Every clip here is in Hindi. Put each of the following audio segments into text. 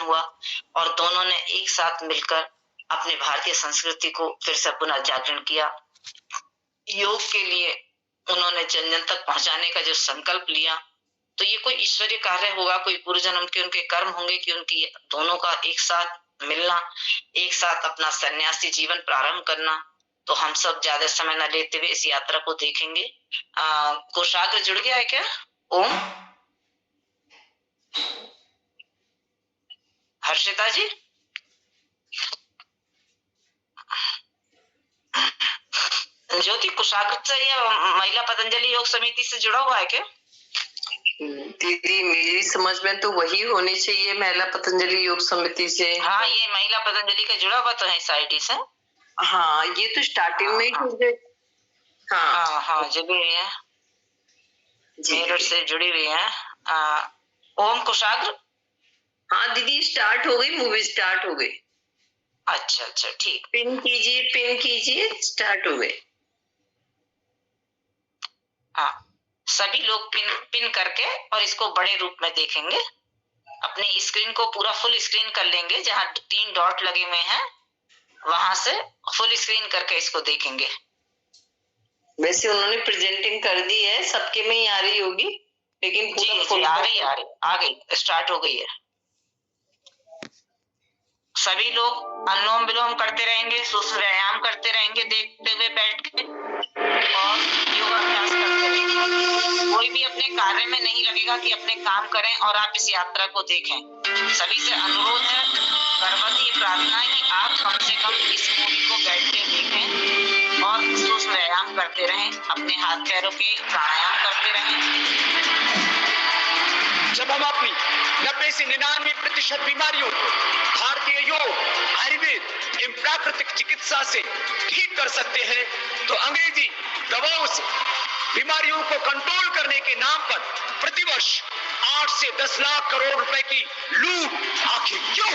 हुआ और दोनों ने एक साथ मिलकर अपने भारतीय संस्कृति को फिर से पुनर्जागरण किया। योग के लिए उन्होंने जन जन तक पहुंचाने का जो संकल्प लिया, तो ये कोई ईश्वरीय कार्य होगा, कोई पूर्व जन्म के उनके कर्म होंगे कि उनकी दोनों का एक साथ मिलना, एक साथ अपना सन्यासी जीवन प्रारंभ करना। तो हम सब ज्यादा समय न लेते हुए इस यात्रा को देखेंगे। कोषाग्र जुड़ गया है क्या? ओम, हर्षिता जी, ज्योति, कुशाग्र से या महिला पतंजलि योग समिति से जुड़ा हुआ है क्या? दीदी मेरी समझ में तो वही होनी चाहिए, महिला पतंजलि योग समिति से। हाँ, ये महिला पतंजलि का जुड़ा हुआ तो है इस आईडी से। हाँ, ये तो स्टार्टिंग में ही। हाँ, जो भी है मेरठ से जुड़ी हुई है। ओम कुशाग्र। हाँ दीदी, स्टार्ट हो गई, मूवी स्टार्ट हो गई। अच्छा, ठीक। पिन कीजिए, स्टार्ट हो गई। हाँ, सभी लोग पिन करके और इसको बड़े रूप में देखेंगे। अपने स्क्रीन को पूरा फुल स्क्रीन कर लेंगे, जहाँ 3 डॉट लगे हुए हैं वहां से फुल स्क्रीन करके इसको देखेंगे। वैसे उन्होंने प्रेजेंटिंग कर दी है, सबके में ही आ रही होगी, लेकिन जी, आ गई, स्टार्ट हो गई है। सभी लोग अनुलोम विलोम करते रहेंगे, सूक्ष्म व्यायाम करते रहेंगे, देखते हुए बैठ के और योगाभ्यास करते रहेंगे। कोई भी अपने कार्य में नहीं लगेगा कि अपने काम करें और आप इस यात्रा को देखें। सभी से अनुरोध है, करबद्ध ये प्रार्थना है कि आप कम से कम इस मूवी को बैठ के देखें और सूक्ष्म व्यायाम करते रहें, अपने हाथ पैरों के प्राणायाम करते रहें। जब हम अपनी 90 से 99% बीमारियों को भारतीय योग, आयुर्वेद एवं प्राकृतिक चिकित्सा से ठीक कर सकते हैं, तो अंग्रेजी दवाओं से बीमारियों को कंट्रोल करने के नाम पर प्रतिवर्ष 8 से 10 लाख करोड़ रुपए की लूट आखिर क्यों?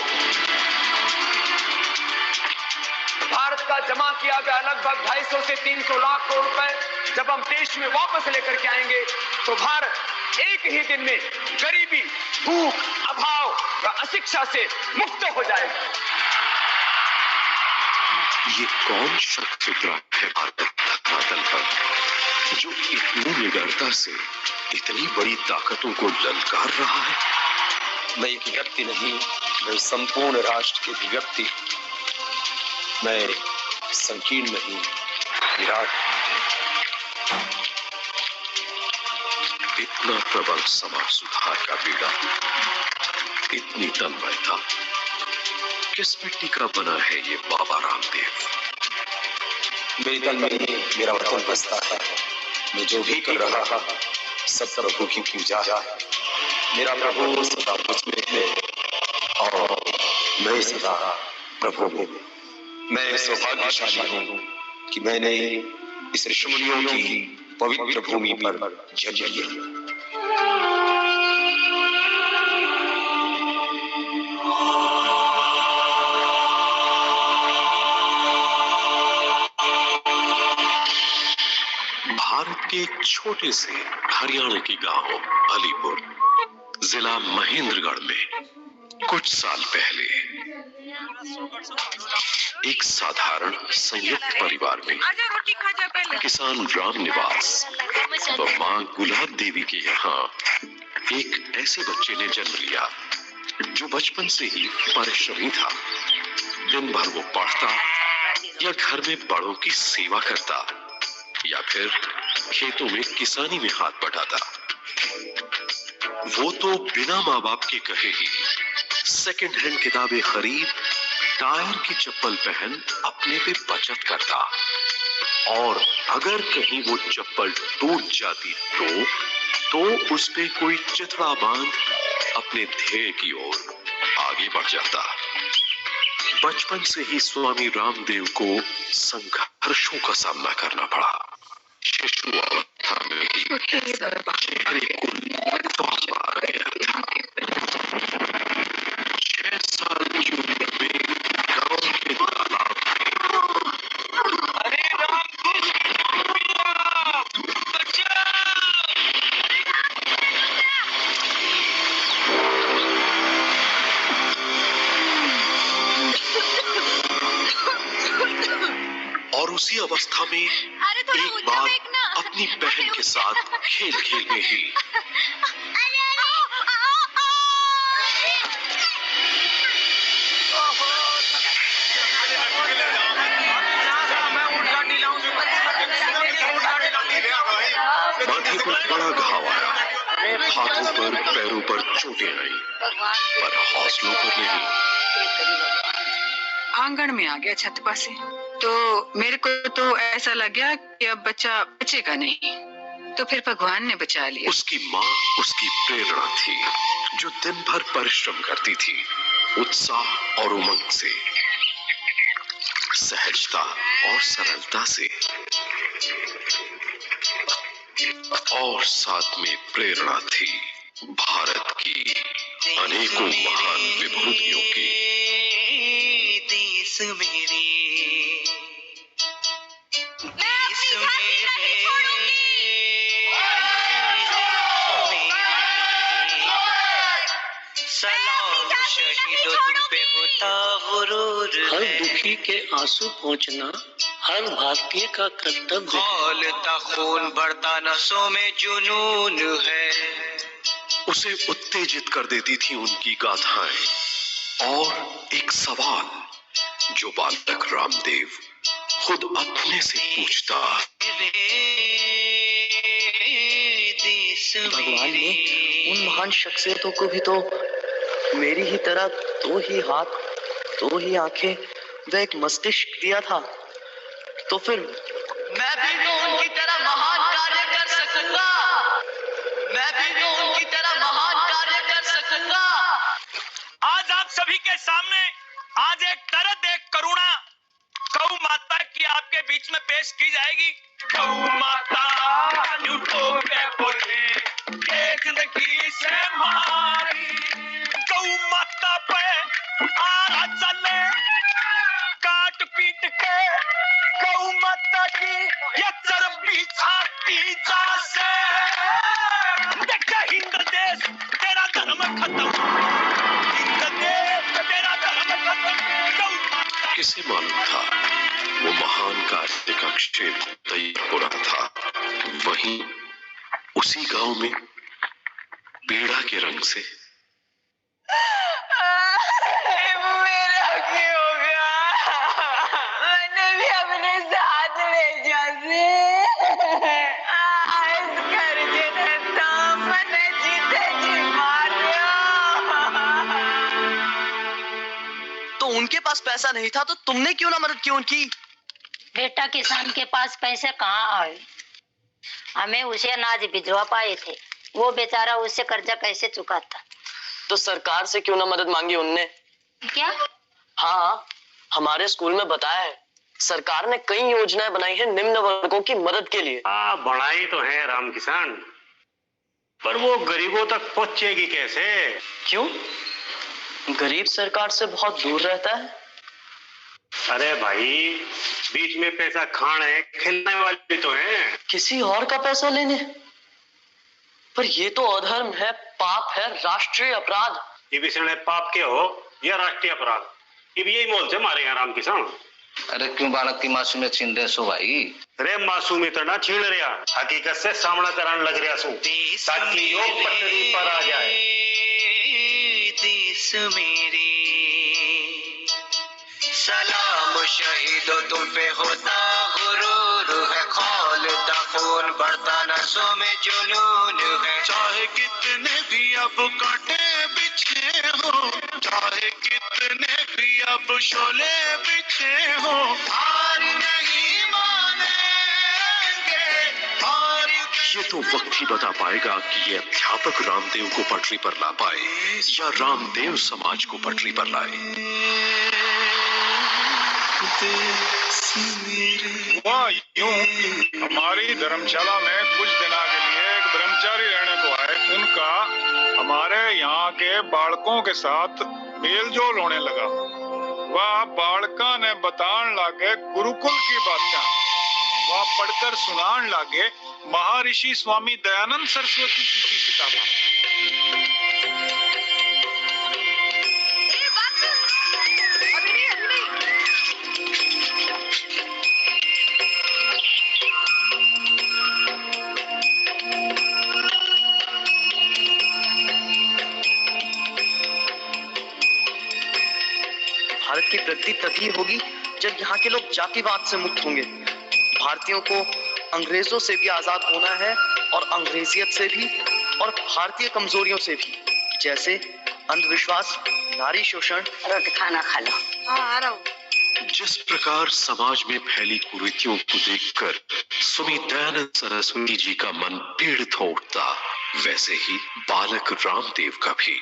भारत का जमा किया गया लगभग 250 से 300 लाख करोड़ रुपए जब हम देश में वापस लेकर के आएंगे, तो भारत एक ही दिन में गरीबी, भूख, अभाव व अशिक्षा से मुक्त हो जाएगा। ये कौन शख्स उतरा है भारत धरातल पर, जो इतनी निडरता से इतनी बड़ी ताकतों को ललकार रहा है? मैं एक व्यक्ति नहीं, मैं संपूर्ण राष्ट्र की व्यक्ति। मैं संकीर्ण नहीं, विराट। इतना प्रबल समाज सुधार का बीड़ा, इतनी तन्मयता, किस मिट्टी का बना है ये बाबा रामदेव? मेरी तन में ही मेरा वतन बसता है। मैं जो भी कर रहा था सब प्रभु की पूजा है। मेरा प्रभु सदा मुझ में है और मैं सदा प्रभु में। मैं सौभाग्यशाली हूँ कि मैंने इस ऋषिमुनियों की पवित्र भूमि पर जन्म लिया। भारत के एक छोटे से हरियाणा के गांव अलीपुर, जिला महेंद्रगढ़ में कुछ साल पहले एक साधारण संयुक्त परिवार में किसान राम निवास व मां गुलाब देवी के यहाँ एक ऐसे बच्चे ने जन्म लिया जो बचपन से ही परिश्रमी था। दिन भर वो पढ़ता या घर में बड़ों की सेवा करता या फिर खेतों में किसानी में हाथ बटाता। वो तो बिना माँ बाप के कहे ही सेकंड हैंड किताबें खरीद, टायर की चप्पल पहन अपने पे बचत करता, और अगर कहीं वो चप्पल टूट जाती तो उस पे कोई चिथड़ा बांध अपने ध्येय की ओर आगे बढ़ जाता। बचपन से ही स्वामी रामदेव को संघर्षों का सामना करना पड़ा। शिशु अवस्था में ही चेहरे को लकवा आ गया था। 6 साल की उम्र में गांव के तालाब उसी अवस्था में अरे थोड़ा एक ऊंचा बार फेंकना। अपनी बहन के साथ खेल खेल में ही माथे पर बड़ा घाव आया, हाथों पर पैरों पर चोटें आई, पर हौसलों पर नहीं। आंगन में आ गया छत पर से, तो मेरे को तो ऐसा लग गया कि अब बच्चा बचेगा नहीं, तो फिर भगवान ने बचा लिया। उसकी माँ उसकी प्रेरणा थी, जो दिन भर परिश्रम करती थी, उत्साह और उमंग से, सहजता और सरलता से, और साथ में प्रेरणा थी भारत की अनेकों महान विभूतियों की। देश मेरे, देश मेरे, सलाम शहीदों तुम पे होता गुरूर हर है। दुखी के आंसू पहुंचना हर भारतीय का कर्तव्य है। खौलता खून बढ़ता नसों में जुनून है। उसे उत्तेजित कर देती थी उनकी गाथाएं, और एक सवाल जो बालक रामदेव खुद अपने से पूछता। भगवान ने उन महान शख्सियतों को भी तो मेरी ही तरह दो ही हाथ, दो ही आंखें व एक मस्तिष्क दिया था, तो फिर मैं भी तो उनकी तरह महान कार्य कर सकूंगा। मैं भी तो उनकी तरह महान कार्य कर सकूंगा। आज आप सभी के सामने आज एक दर्द, एक करुणा गौ माता की आपके बीच में पेश की जाएगी। गौ माता लूटो के बोले ये जिंदगी से हमारी, गौ माता पे आरा चले काट पीट के, गौ माता की ये चर्बी छाती जा से। देख हिंद देश तेरा धर्म खत्म, हिंद देश तेरा धर्म खत्म। गौ माता किसे मालूम था वो महान कार्य का क्षेत्र तैयार हो रहा था, वहीं उसी गांव में पीड़ा के रंग से मेरा क्या हो गया? मैंने भी अपने साथ ले जाते। इस कर्जे ने तो मैंने जीते जी मार दिया। तो उनके पास पैसा नहीं था तो तुमने क्यों ना मदद की उनकी? बेटा, किसान के पास पैसे कहाँ आए? हमें उसे अनाज भिजवा पाए थे, वो बेचारा उससे कर्जा कैसे चुकाता? तो सरकार से क्यों ना मदद मांगी उनने? क्या? हाँ, हमारे स्कूल में बताया है, सरकार ने कई योजनाएं बनाई हैं निम्न वर्गों की मदद के लिए। बढ़ाई तो है राम किसान, पर वो गरीबों तक पहुंचेगी कैसे? क्यों? गरीब सरकार से बहुत दूर रहता है। अरे भाई, बीच में पैसा खाने खिलाने वाले तो हैं। किसी और का पैसा लेने? पर ये तो अधर्म है, पाप है, राष्ट्रीय अपराध। ये भी सिर्फ पाप के हो या राष्ट्रीय अपराध, ये भी यही मोल से मारे हैं राम किसान। अरे क्यों बालक की मासूमियत छीन रहे सो भाई? अरे मासूमियत ना छीन रहा, हकीकत से सामना कराने लग रहा सू, ताकि यो पटरी पर आ जाए। देश मेरे, सलाम शहीदों तुम पे होता गुरूर है। खौलता खून बढ़ता नसों में जुनून है। चाहे कितने भी अब कांटे बिछे हो, चाहे कितने भी अब शोले बिछे हो, हार नहीं मानेंगे, हार। ये तो वक्त ही बता पाएगा कि ये अध्यापक रामदेव को पटरी पर ला पाए या रामदेव समाज को पटरी पर लाए। हुआ यूं, हमारी धर्मशाला में कुछ दिनों के लिए एक ब्रह्मचारी रहने को आए। उनका हमारे यहाँ के बालकों के साथ मेलजोल होने लगा। वह बालका ने बतान लागे गुरुकुल की बातें, वह पढ़कर सुनान लागे महर्षि स्वामी दयानंद सरस्वती जी की किताबें। भारत की प्रगति तभी होगी जब यहाँ के लोग जातिवाद से मुक्त होंगे। भारतीयों को अंग्रेजों से भी आजाद होना है, और अंग्रेजियत से भी, और भारतीय कमजोरियों से भी, जैसे अंधविश्वास, नारी शोषण। रोटी खाना खा लो। हाँ, आ रहा हूँ। जिस प्रकार समाज में फैली कुरीतियों को देखकर स्वामी दयानंद सरस्वती जी का मन पीड़ित हो उठता, वैसे ही बालक रामदेव का भी।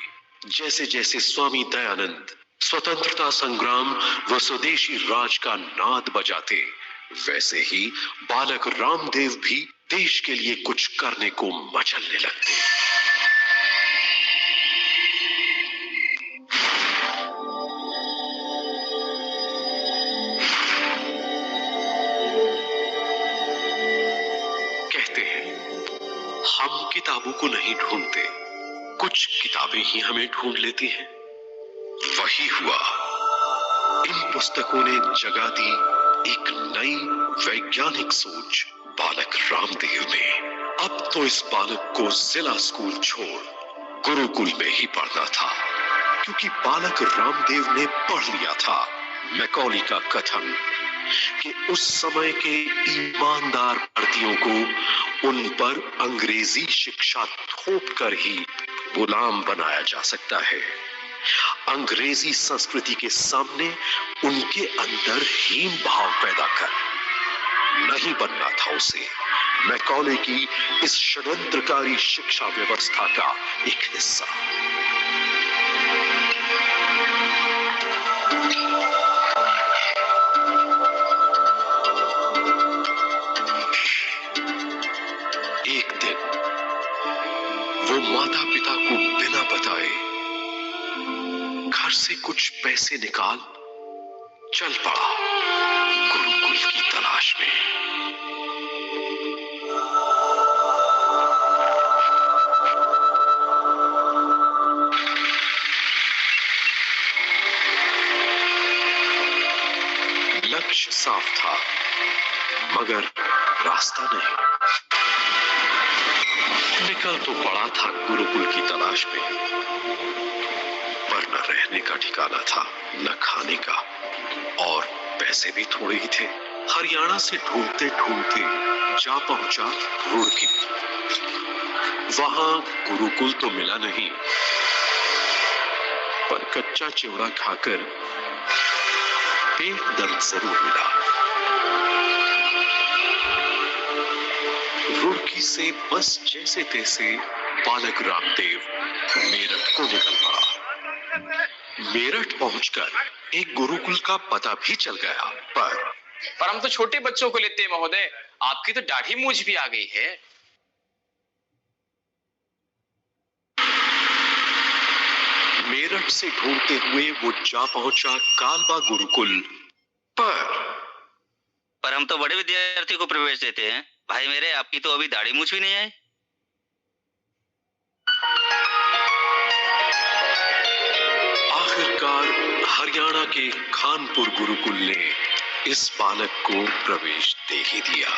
जैसे जैसे स्वामी दयानंद स्वतंत्रता संग्राम व स्वदेशी राज का नाद बजाते, वैसे ही बालक रामदेव भी देश के लिए कुछ करने को मचलने लगते। कहते हैं हम किताबों को नहीं ढूंढते, कुछ किताबें ही हमें ढूंढ लेती हैं। वही हुआ। इन पुस्तकों ने जगा दी एक नई वैज्ञानिक सोच बालक रामदेव में। अब तो इस बालक को जिला स्कूल छोड़ गुरुकुल में ही पढ़ना था, क्योंकि बालक रामदेव ने पढ़ लिया था मैकॉली का कथन कि उस समय के ईमानदार भारतीयों को उन पर अंग्रेजी शिक्षा थोप कर ही गुलाम बनाया जा सकता है। अंग्रेजी संस्कृति के सामने उनके अंदर हीन भाव पैदा कर नहीं बनना था उसे मैकॉले की इस षड्यंत्रकारी शिक्षा व्यवस्था का एक हिस्सा। एक दिन वो माता पिता को बिना बताए घर से कुछ पैसे निकाल चल पड़ा गुरुकुल की तलाश में। लक्ष्य साफ था, मगर रास्ता नहीं। निकल तो पड़ा था गुरुकुल की तलाश में, पर न रहने का ठिकाना था, न खाने का, और पैसे भी थोड़े ही थे। हरियाणा से ढूंढते ढूंढते जा पहुंचा रुड़की। वहां गुरुकुल तो मिला नहीं, पर कच्चा चिवड़ा खाकर पेट दर्द जरूर मिला। रुड़की से बस जैसे तैसे बालक रामदेव मेरठ को निकल पड़ा। मेरठ पहुंचकर एक गुरुकुल का पता भी चल गया, पर हम तो छोटे बच्चों को लेते हैं महोदय। आपकी तो दाढ़ी मूंछ भी आ गई है। मेरठ से ढूंढते हुए वो जा पहुंचा कालबा गुरुकुल, पर हम तो बड़े विद्यार्थी को प्रवेश देते हैं। भाई मेरे, आपकी तो अभी दाढ़ी मूंछ भी नहीं आई। आखिरकार हरियाणा के खानपुर गुरुकुल ने इस बालक को प्रवेश दे ही दिया।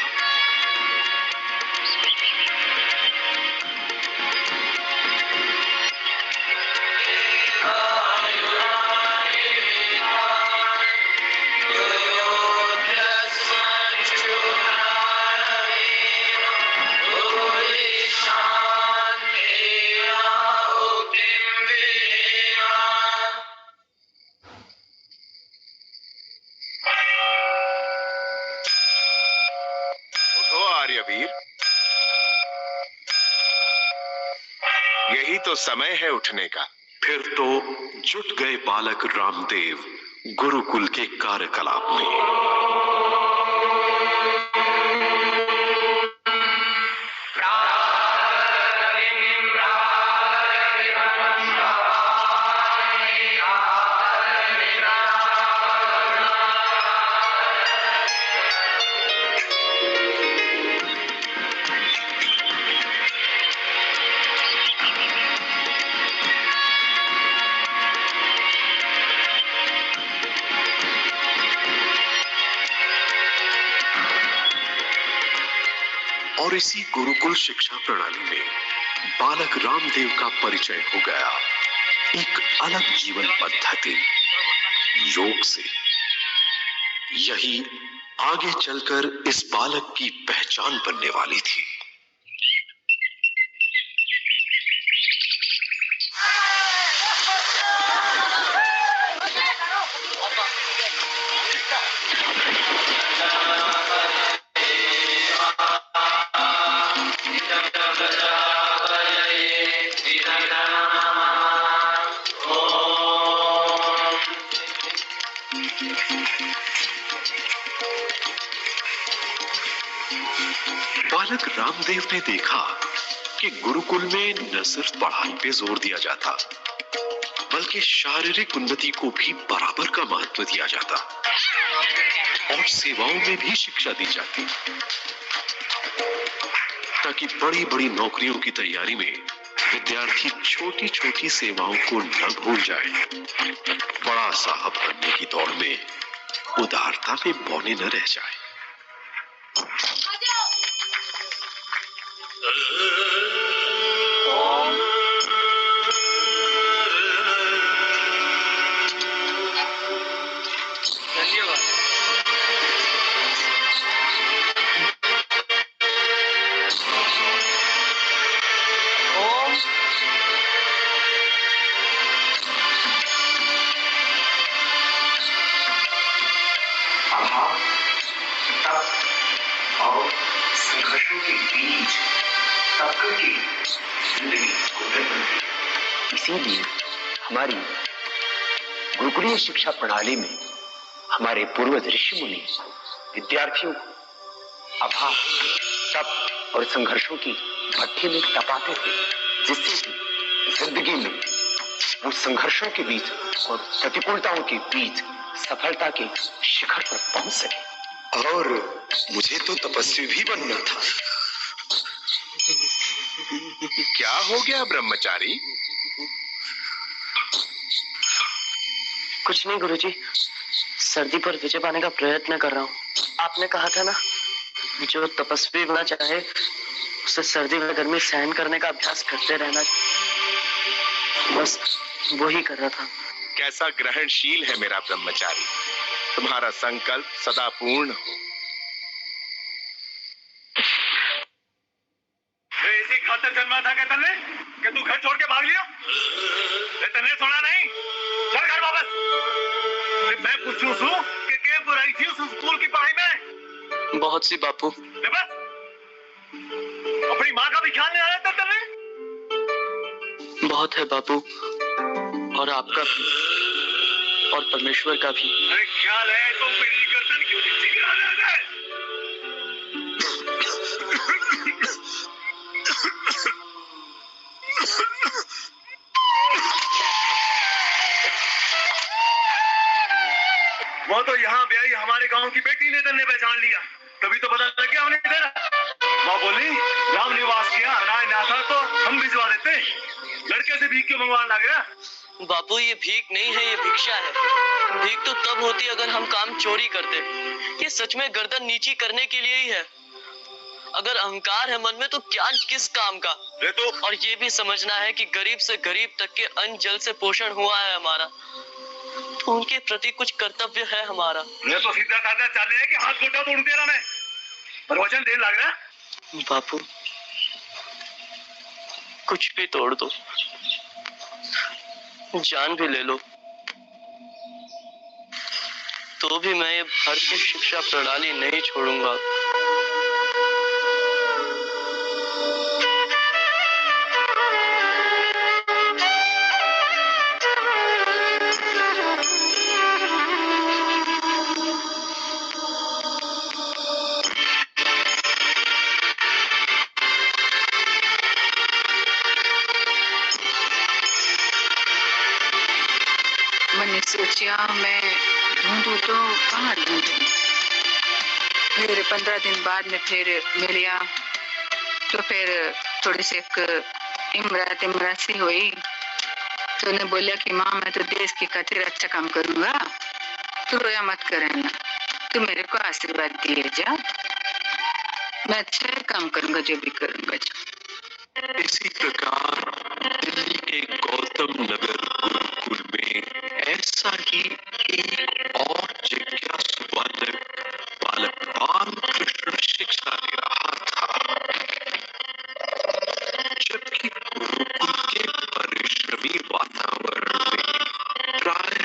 यही तो समय है उठने का। फिर तो जुट गए बालक रामदेव गुरुकुल के कार्यकलाप में। और इसी गुरुकुल शिक्षा प्रणाली में बालक रामदेव का परिचय हो गया एक अलग जीवन पद्धति, योग से। यही आगे चलकर इस बालक की पहचान बनने वाली थी। बालक रामदेव ने देखा कि गुरुकुल में न सिर्फ पढ़ाई पे जोर दिया जाता, बल्कि शारीरिक उन्नति को भी बराबर का महत्व दिया जाता और सेवाओं में भी शिक्षा दी जाती, ताकि बड़ी बड़ी नौकरियों की तैयारी में विद्यार्थी छोटी छोटी सेवाओं को न भूल जाए, बड़ा साहब बनने की दौड़ में उदारता में बौने न रह जाए। इसीलिए हमारी गुरुकुलीय शिक्षा प्रणाली में हमारे पूर्वज ऋषि मुनि विद्यार्थियों को अभाव, तप और संघर्षों की भट्ठी में तपाते थे, जिससे कि जिंदगी में वो संघर्षों के बीच और प्रतिकूलताओं के बीच सफलता के शिखर पर पहुंच सके। और मुझे तो तपस्वी भी बनना था। क्या हो गया ब्रह्मचारी? कुछ नहीं गुरुजी, सर्दी पर विजय पाने का प्रयत्न कर रहा हूँ। आपने कहा था ना, जो तपस्वी बनना चाहे उसे सर्दी व गर्मी सहन करने का अभ्यास करते रहना, बस वही कर रहा था। कैसा ग्रहणशील है मेरा ब्रह्मचारी, तुम्हारा संकल्प सदा पूर्ण हो। इसी खातर जन्मा था कहता ने कि तू घर छोड़ के भाग लिया? तने सुना नहीं? चल घर वापस। मैं पूछूं सू कि क्या बुराई थी उस स्कूल की पढ़ाई में? बहुत सी बापू। बस अपनी माँ का भी ख्याल नहीं आया था तने? बहुत है बापू, और आपका भी और परमेश्वर का भी। अरे ख्याल है तो मेरी गर्दन क्यों नीचे गिरा रहा है? वो तो यहाँ ब्याही हमारे गांव की बेटी ने तन्ने पहचान लिया, तभी तो पता लग गया उन्हें तेरा। माँ बोली राम निवास किया, राय ना था तो हम भिजवा देते। लड़के से भीख क्यों मंगवाना लग गया? बापू ये भीख नहीं है, ये भिक्षा है। भीख तो तब होती अगर हम काम चोरी करते। ये सच में गर्दन नीची करने के लिए ही है। अगर अहंकार है मन में तो क्या किस काम का? तो और ये भी समझना है कि गरीब से गरीब तक के अन्न जल से पोषण हुआ है हमारा, तो उनके प्रति कुछ कर्तव्य है हमारा। मैं तो सीधा साधा चाले है कि हाथ गोटा तोड़ दिया मैं, पर वचन देने लग रहा। बापू कुछ भी तोड़ दो, जान भी ले लो, तो भी मैं ये भारतीय शिक्षा प्रणाली नहीं छोड़ूंगा। मैंने सोचा मैं ढूंढूं तो कहाँ ढूंढूं। फिर 15 दिन बाद में फिर मिलिया, तो फिर थोड़ी सी एक इमरा सी हुई, तो उन्हें बोला कि माँ मैं तो देश की खातिर अच्छा काम करूंगा, तू रोया मत करना, तू मेरे को आशीर्वाद दिए जा, मैं अच्छा काम करूंगा जो भी करूंगा। इसी प्रकार दिल्ली के गौतम नगर गुरुकुल में ऐसा ही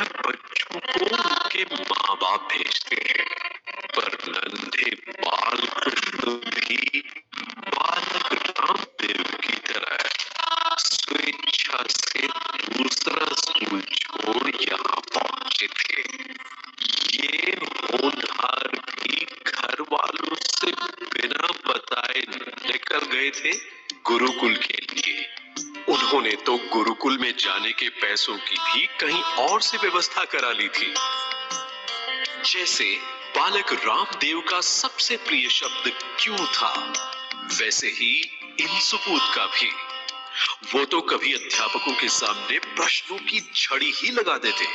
बच्चों को उनके माँ बाप भेजते हैं, पर नन्हे बाल कृष्ण भी बालक रामदेव की तरह स्वेच्छा से दूसरा स्कूल छोड़ यहाँ पहुंचे थे। ये होनहार भी घर वालों से बिना बताए निकल गए थे गुरुकुल के लिए। उन्होंने तो गुरुकुल में जाने के पैसों की भी कहीं और से व्यवस्था करा ली थी। जैसे बालक रामदेव का सबसे प्रिय शब्द क्यों था, वैसे ही इन सुपूत का भी। वो तो कभी अध्यापकों के सामने प्रश्नों की झड़ी ही लगा देते।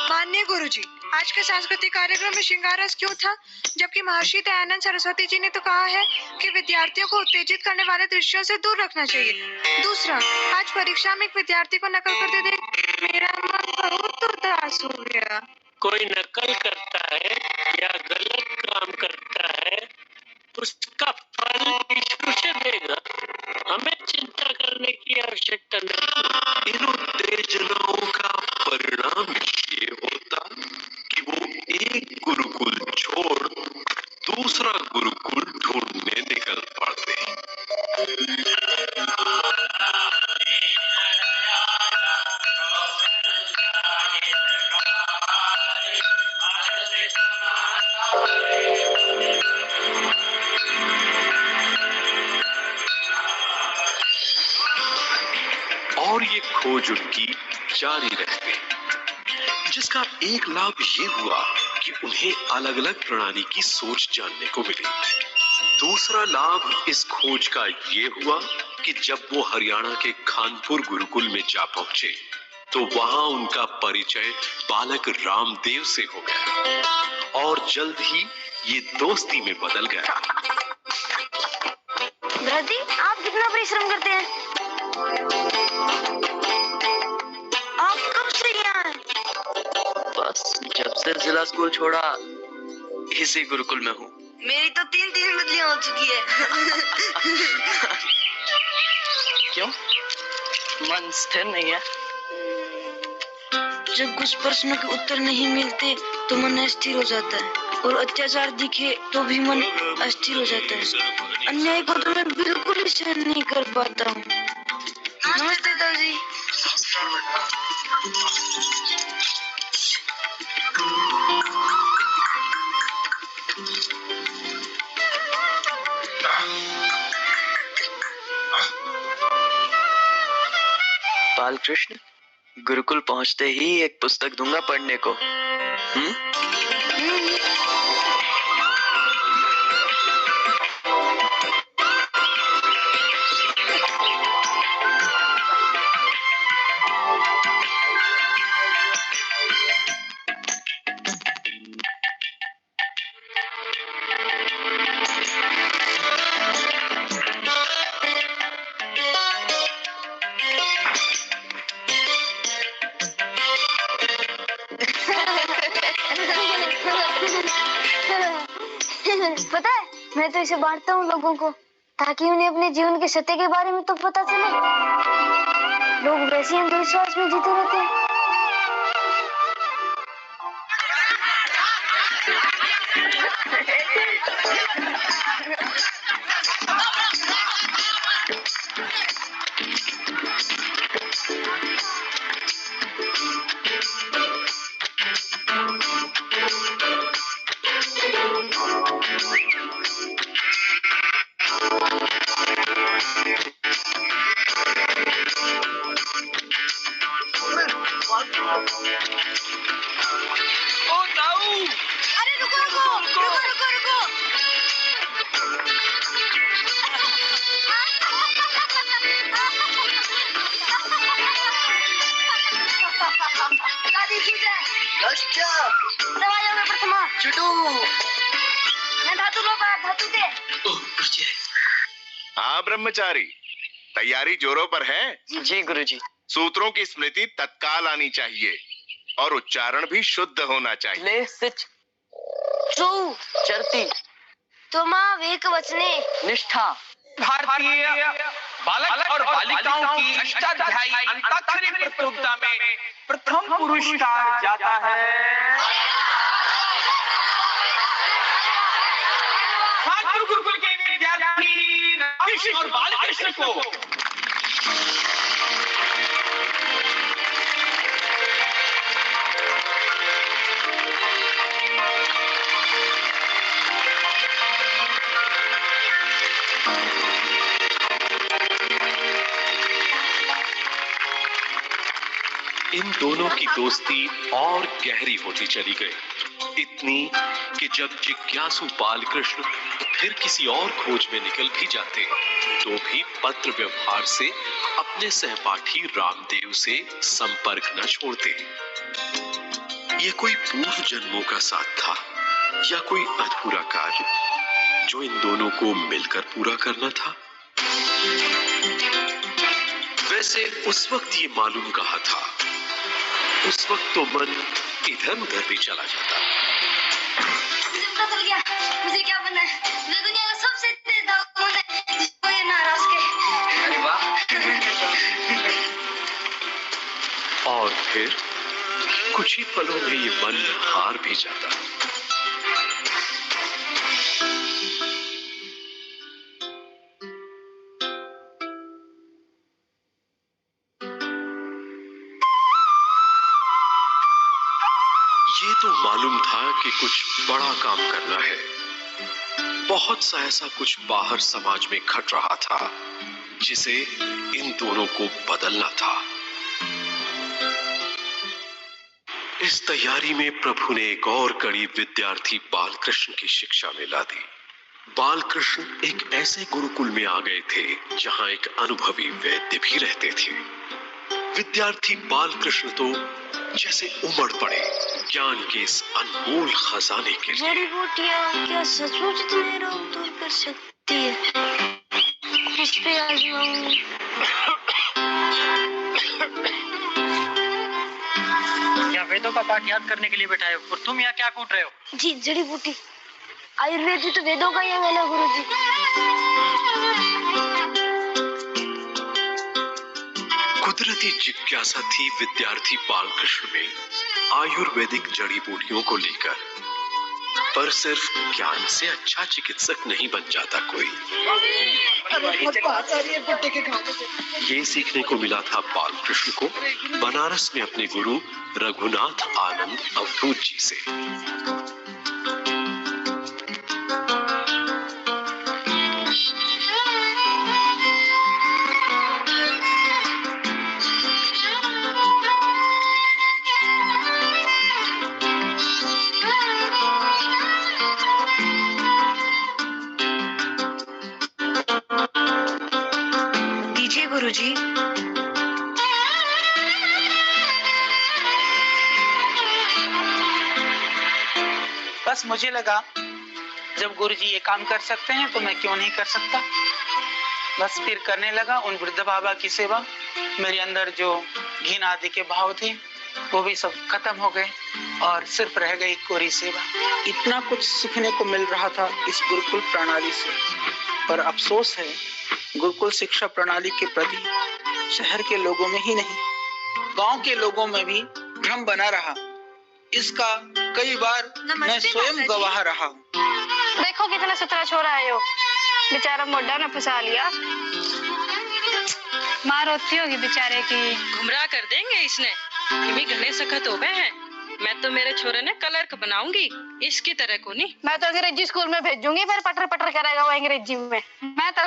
माननीय गुरुजी, आज के सांस्कृतिक कार्यक्रम में श्रृंगार रस क्यों था, जबकि महर्षि दयानंद सरस्वती जी ने तो कहा है कि विद्यार्थियों को उत्तेजित करने वाले दृश्यों से दूर रखना चाहिए। दूसरा, आज परीक्षा में एक विद्यार्थी को नकल करते देख मेरा मन बहुत उदास हो गया। कोई नकल करता है या गलत काम करता है, उसका फल ईश्वर से देगा। हमें चिंता करने की आवश्यकता नहीं। इन उत्तेजनाओं का परिणाम ये होता कि वो एक गुरुकुल छोड़ दूसरा गुरुकुल ढूंढने निकल पड़ते। और ये खोज उनकी जारी रहती, जिसका एक लाभ ये हुआ कि उन्हें अलग अलग प्रणाली की सोच जानने को मिली। दूसरा लाभ इस खोज का ये हुआ कि जब वो हरियाणा के खानपुर गुरुकुल में जा पहुंचे तो वहां उनका परिचय बालक रामदेव से हो गया और जल्द ही ये दोस्ती में बदल गया। दादी, आप कितना परिश्रम करते हैं? आप कब से यहाँ हैं? बस जब से जिला स्कूल छोड़ा इसी गुरुकुल में हूँ। मेरी तो 3 बदलियां हो चुकी है। क्यों? मन स्थिर नहीं है? जब कुछ प्रश्नों के उत्तर नहीं मिलते तो मन अस्थिर हो जाता है, और अत्याचार दिखे तो भी मन अस्थिर हो जाता है। अन्याय को तो मैं बिल्कुल ही सहन नहीं कर पाता हूँ। नमस्ते दादी। बालकृष्ण, गुरुकुल पहुंचते ही एक पुस्तक दूंगा पढ़ने को। पता है, मैं तो इसे बांटता हूँ लोगों को, ताकि उन्हें अपने जीवन के सत्य के बारे में तो पता चले। लोग वैसे अंधविश्वास में जीते रहते हैं। हाँ ब्रह्मचारी, तैयारी जोरों पर है? जी गुरुजी। सूत्रों की स्मृति तत्काल आनी चाहिए और उच्चारण भी शुद्ध होना चाहिए। ले सिच चरती तो माँ वेक वचने निष्ठा। भारतीय बालक और बालिकाओं की अष्टाध्यायी अंताक्षरी प्रतियोगिता में प्रथम पुरस्कार जाता है ठाकुर गुरुकुल के विद्यार्थी रामकृष्ण और बालकृष्ण को। इन दोनों की दोस्ती और गहरी होती चली गई, इतनी कि जब जिज्ञासु बालकृष्ण फिर किसी और खोज में निकल भी जाते तो भी पत्र व्यवहार से अपने सहपाठी रामदेव से संपर्क न छोड़ते। ये कोई पूर्व जन्मों का साथ था या कोई अधूरा कार्य जो इन दोनों को मिलकर पूरा करना था? वैसे उस वक्त ये मालूम कहा था, उस वक्त तो मन इधर उधर भी चला जाता। मुझे पता चल गया मुझे क्या बनना है। मैं दुनिया का सबसे तेज दाऊद है जिसको ये नाराज के। अरे वाह। और फिर कुछ ही पलों में ये मन हार भी जाता। ये तो मालूम था कि कुछ बड़ा काम करना है। बहुत सा ऐसा कुछ बाहर समाज में घट रहा था जिसे इन दोनों को बदलना था। इस तैयारी में प्रभु ने एक और कड़ी विद्यार्थी बालकृष्ण की शिक्षा में ला दी। बालकृष्ण एक ऐसे गुरुकुल में आ गए थे जहां एक अनुभवी वैद्य भी रहते थे। विद्यार्थी बालकृष्ण तो जैसे उमड़ पड़े ज्ञान के इस अनमोल खजाने के लिए। जड़ी बूटियां क्या सचमुच तुम्हें रोग दूर कर सकती है? इस पे आजमाऊं। क्या वेदों का पाठ याद करने के लिए बैठाए हो और तुम यहाँ क्या कूट रहे हो? जी जड़ी बूटी आयुर्वेद तो वेदों का ही है ना गुरुजी। कुदरती जिज्ञासा थी विद्यार्थी बालकृष्ण में आयुर्वेदिक जड़ी बूटियों को लेकर, पर सिर्फ ज्ञान से अच्छा चिकित्सक नहीं बन जाता कोई। ये सीखने को मिला था बालकृष्ण को बनारस में अपने गुरु रघुनाथ आनंद अवधूत जी से। गुरुजी। बस मुझे लगा जब गुरुजी ये काम कर सकते हैं तो मैं क्यों नहीं कर सकता। बस फिर करने लगा उन वृद्ध बाबा की सेवा। मेरे अंदर जो घिन आदि के भाव थे वो भी सब खत्म हो गए और सिर्फ रह गई कोरी सेवा। इतना कुछ सीखने को मिल रहा था इस गुरुकुल प्रणाली से, पर अफसोस है गुरुकुल शिक्षा प्रणाली के प्रति शहर के लोगों में ही नहीं, गांव के लोगों में भी भ्रम बना रहा। इसका कई बार मैं स्वयं गवाह रहा हूँ। देखो कितना सुथरा छोरा है यो, बेचारा मोटा ने फंसा लिया। मार होती होगी बेचारे की। गुमराह कर देंगे इसने, ये भी घने सख्त हो गए हैं। मैं तो मेरे छोरे ने क्लर्क बनाऊंगी, इसकी तरह को नहीं। मैं तो अंग्रेजी स्कूल में भेजूंगी, फिर पटर पटर करेगा वो अंग्रेजी में। मैं तो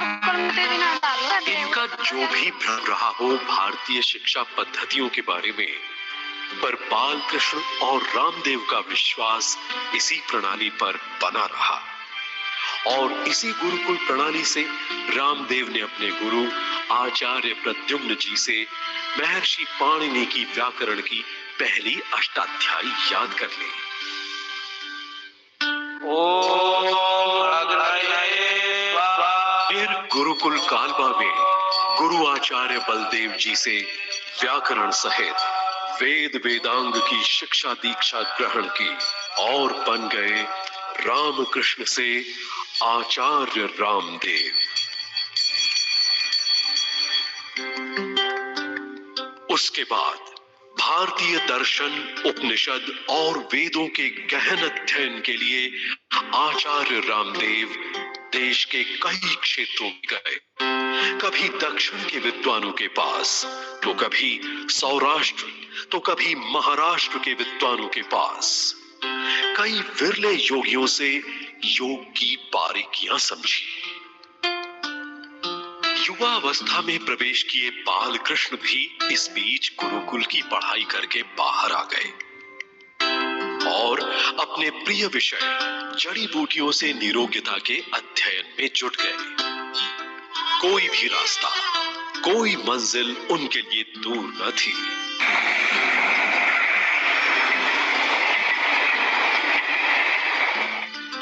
इनका जो भी भ्रम रहा हो भारतीय शिक्षा पद्धतियों के बारे में, पर बालकृष्ण और रामदेव का विश्वास इसी प्रणाली पर बना रहा। और इसी गुरुकुल प्रणाली से रामदेव ने अपने गुरु आचार्य प्रद्युम्न जी से महर्षि पाणिनि की व्याकरण की पहली अष्टाध्यायी याद कर ली। फिर गुरुकुल कालबा में गुरु आचार्य बलदेव जी से व्याकरण सहित वेद वेदांग की शिक्षा दीक्षा ग्रहण की और बन गए रामकृष्ण से आचार्य रामदेव। उसके बाद भारतीय दर्शन, उपनिषद और वेदों के गहन अध्ययन के लिए आचार्य रामदेव देश के कई क्षेत्रों में गए। कभी दक्षिण के विद्वानों के पास, तो कभी सौराष्ट्र, तो कभी महाराष्ट्र के विद्वानों के पास। कई विरले योगियों से योग की बारीकियां समझी। युवा अवस्था में प्रवेश किए बाल कृष्ण भी इस बीच गुरुकुल की पढ़ाई करके बाहर आ गए और अपने प्रिय विषय जड़ी बूटियों से निरोगिता के अध्ययन में जुट गए। कोई भी रास्ता, कोई मंजिल उनके लिए दूर न थी।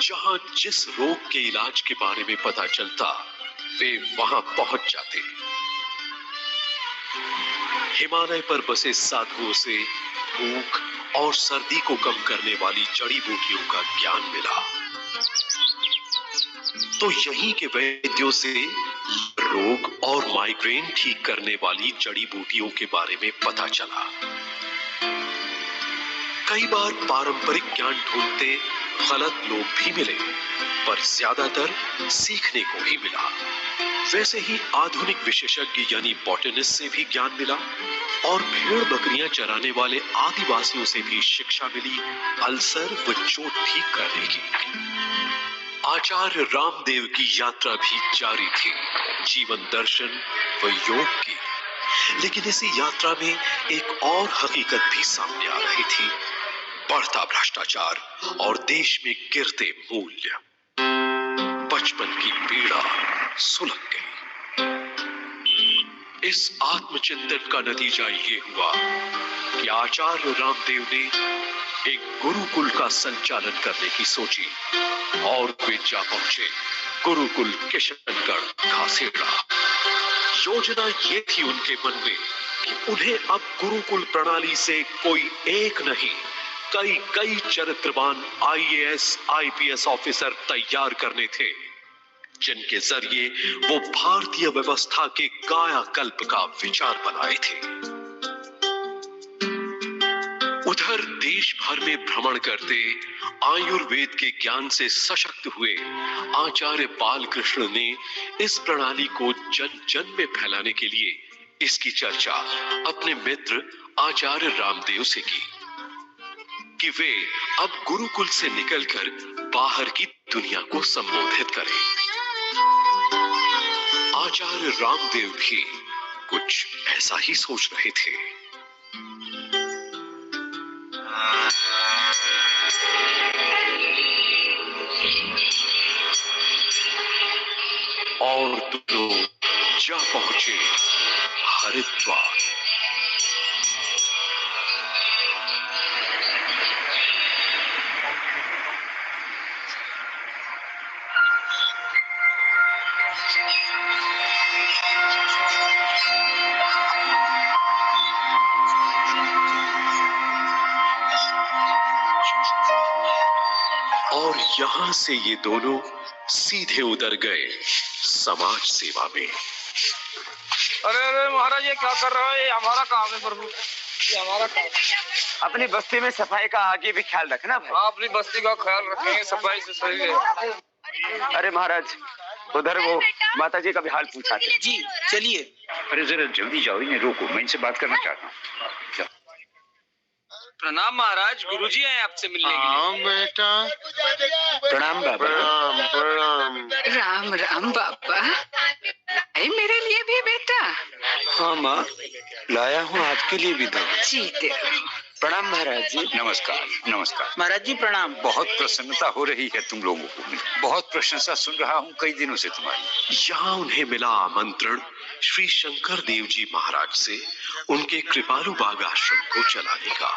जहां जिस रोग के इलाज के बारे में पता चलता, वे वहां पहुंच जाते। हिमालय पर बसे साधुओं से भूख और सर्दी को कम करने वाली जड़ी बूटियों का ज्ञान मिला, तो यहीं के वैद्यों से रोग और माइग्रेन ठीक करने वाली जड़ी बूटियों के बारे में पता चला। कई बार पारंपरिक ज्ञान ढूंढते गलत लोग भी मिले, पर ज्यादातर सीखने को ही मिला। वैसे ही आधुनिक विशेषज्ञ यानी बॉटनिस्ट से भी ज्ञान मिला और भेड़ बकरियां चराने वाले आदिवासियों से भी शिक्षा मिली अल्सर व चोट ठीक करने की। आचार्य रामदेव की यात्रा भी जारी थी, जीवन दर्शन व योग की। लेकिन इसी यात्रा में एक और हकीकत भी सामने आ रही थी, बढ़ता भ्रष्टाचार और देश में गिरते मूल्य। बचपन की पीड़ा सुलग गई। इस आत्मचिंतन का नतीजा ये हुआ कि आचार्य रामदेव ने एक गुरुकुल का संचालन करने की सोची और वे जा पहुंचे गुरुकुल किशनगढ़ घासेड़ा। योजना ये थी उनके मन में कि उन्हें अब गुरुकुल प्रणाली से कोई एक नहीं, कई चरित्रवान IAS, IPS ऑफिसर तैयार करने थे, जिनके जरिए वो भारतीय व्यवस्था के कायाकल्प का विचार बनाए थे। उधर देश भर में भ्रमण करते आयुर्वेद के ज्ञान से सशक्त हुए आचार्य बालकृष्ण ने इस प्रणाली को जन जन में फैलाने के लिए इसकी चर्चा अपने मित्र आचार्य रामदेव से की कि वे अब गुरुकुल से निकलकर बाहर की दुनिया को संबोधित करें। आचार्य रामदेव भी कुछ ऐसा ही सोच रहे थे। और दोनों जा पहुंचे हरिद्वार। और यहां से ये दोनों सीधे उतर गए समाज सेवा में। अरे महाराज, ये क्या कर रहा है? ये हमारा काम है प्रभु, ये हमारा काम है। अपनी बस्ती में सफाई का आगे भी ख्याल रखना भाई। हाँ, अपनी बस्ती का ख्याल रखेंगे, सफाई से सही है। अरे महाराज, उधर वो माता जी का भी हाल पूछाते। जी चलिए। अरे जरा जल्दी जाओ, इन्हें रोको, मैं इनसे बात करना चाहता हूँ। प्रणाम महाराज, गुरुजी आए आपसे मिलने के लिए। हाँ बेटा। प्रणाम बाबा। प्रणाम। राम राम बाबा। अरे मेरे लिए भी बेटा। हाँ माँ, लाया हूँ आपके लिए भी दो। जीते रहो। प्रणाम महाराज जी। नमस्कार। नमस्कार महाराज जी प्रणाम। बहुत प्रसन्नता हो रही है तुम लोगों को मिल, बहुत प्रशंसा सुन रहा हूँ कई दिनों से तुम्हारी। यहाँ उन्हें मिला आमंत्रण श्री शंकर देव जी महाराज से उनके कृपालु बाग आश्रम को चलाने का।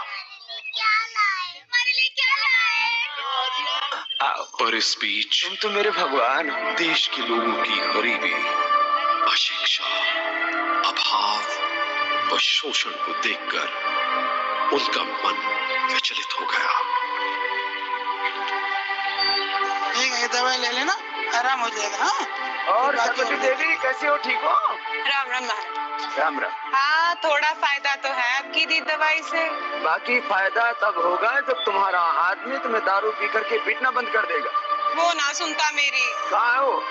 पर इस बीच तुम तो मेरे भगवान हो। देश के लोगों की गरीबी, अशिक्षा, अभाव व शोषण को देखकर उनका मन विचलित हो गया। ये दवाई ले लेना, आराम हो जाएगा। हाँ? और सरस्वती देवी कैसे हो? ठीक हो? राम राम महाराज। राम राम। हाँ, थोड़ा फायदा तो है आपकी दी दवाई से। बाकी फायदा तब होगा जब तुम्हारा आदमी तुम्हें दारू पी करके पीटना बंद कर देगा। वो ना सुनता मेरी। कहाँ है वो?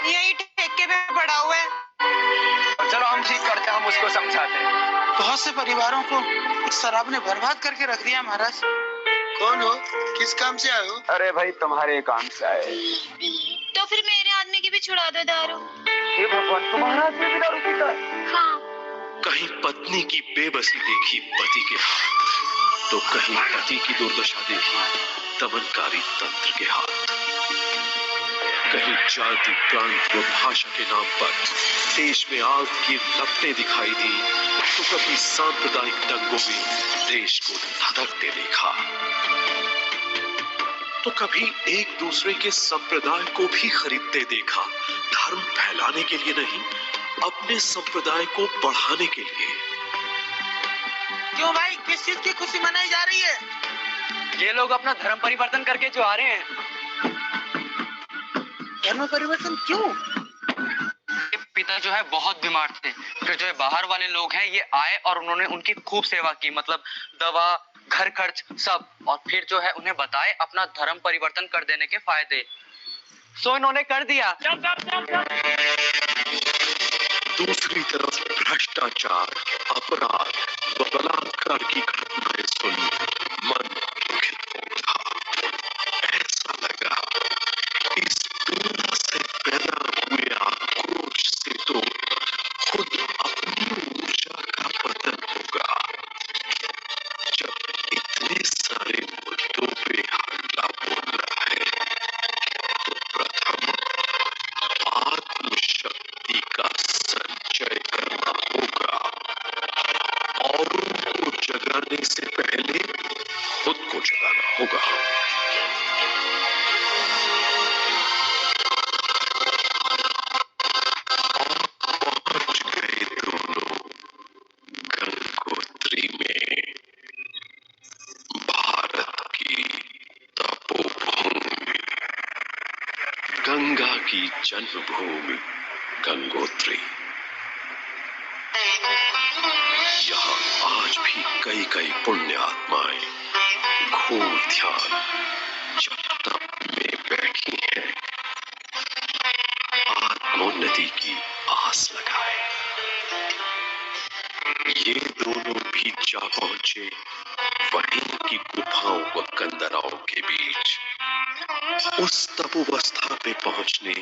यही ठेके पे पड़ा हुआ है। चलो हम ठीक करते हैं, हम उसको समझाते हैं। बहुत से परिवारों को इस शराब ने बर्बाद करके रख दिया महाराज। कौन हो? किस काम से आए हो? अरे भाई तुम्हारे काम से आए। तो फिर मेरे आदमी की भी छुड़ा दो दारू। हे भगवान, तुम्हारा आदमी भी दारू पीता है? हाँ। कहीं पत्नी की बेबसी देखी पति के हाथ, तो कहीं पति की दुर्दशा देखी दमनकारी तंत्र के हाथ। कहीं जाति प्रांत व भाषा के नाम पर देश में आग की लपटें दिखाई दी, तो कभी सांप्रदायिक दंगों में देश को धधकते देखा, तो कभी एक दूसरे के संप्रदाय को भी खरीदते देखा, धर्म फैलाने के लिए नहीं, अपने संप्रदाय को बढ़ाने के लिए। क्यों भाई, किस चीज की खुशी मनाई जा रही है? ये लोग अपना धर्म परिवर्तन करके जो आ रहे हैं। धर्म परिवर्तन क्यों? पिता जो है बहुत बीमार थे, फिर जो है बाहर वाले लोग हैं ये आए और उन्होंने उनकी खूब सेवा की, मतलब दवा, घर खर्च सब, और फिर जो है उन्हें बताए अपना धर्म परिवर्तन कर देने के फायदे। सो इन्होंने कर दिया। दूसरी तरफ भ्रष्टाचार, अपराध व बलात्कार की घटनाएं सुन मन दुखित हो उठा। ऐसा लगा इस पीड़ा से पैदा हुए आक्रोश से तो खुद अपनी ऊर्जा का पतन होगा। जब इतने सारे मुद्दों पे हल्ला बोल रहा है, तो प्रथम आत्मशक्ति का संचय करना होगा और उनको जगाने से पहले खुद को जगाना होगा। पहुंच गए दोनों गंगोत्री में, भारत की तपोभूमि, गंगा की जन्मभूमि गंगोत्री। यहाँ आज भी कई कई पुण्य आत्माएं घोर ध्यान जप तप में बैठी हैं, आत्मोन्नति की आस लगाए। ये दोनों भी जा पहुंचे वहीं की गुफाओं व कंदराओं के बीच, उस तपोवस्था पे पहुंचने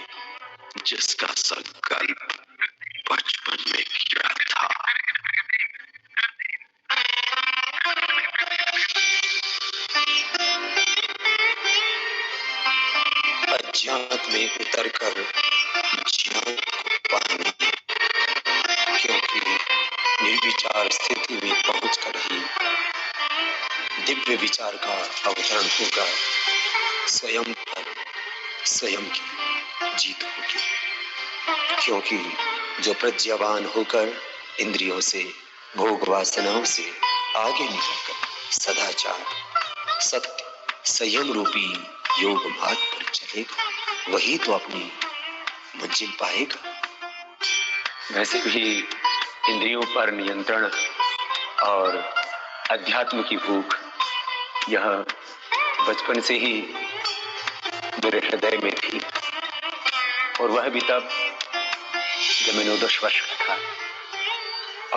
जिसका संकल्प बचपन में किया था। अज्ञात में उतरकर ज्ञान को पाने, क्योंकि निर्विचार स्थिति में पहुंचकर ही दिव्य विचार का अवतरण होगा। स्वयं पर स्वयं की जीत होगी, क्योंकि जो प्रज्ञावान होकर इंद्रियों से, भोग वासनाओं से आगे निकलकर सदाचार, सत्य, संयम रूपी योग मार्ग पर चलेगा, वही तो अपनी मंजिल पाएगा। वैसे भी इंद्रियों पर नियंत्रण और अध्यात्म की भूख, यह बचपन से ही मेरे हृदय में थी, और वह भी तब जब मैं 9-10 वर्ष का था।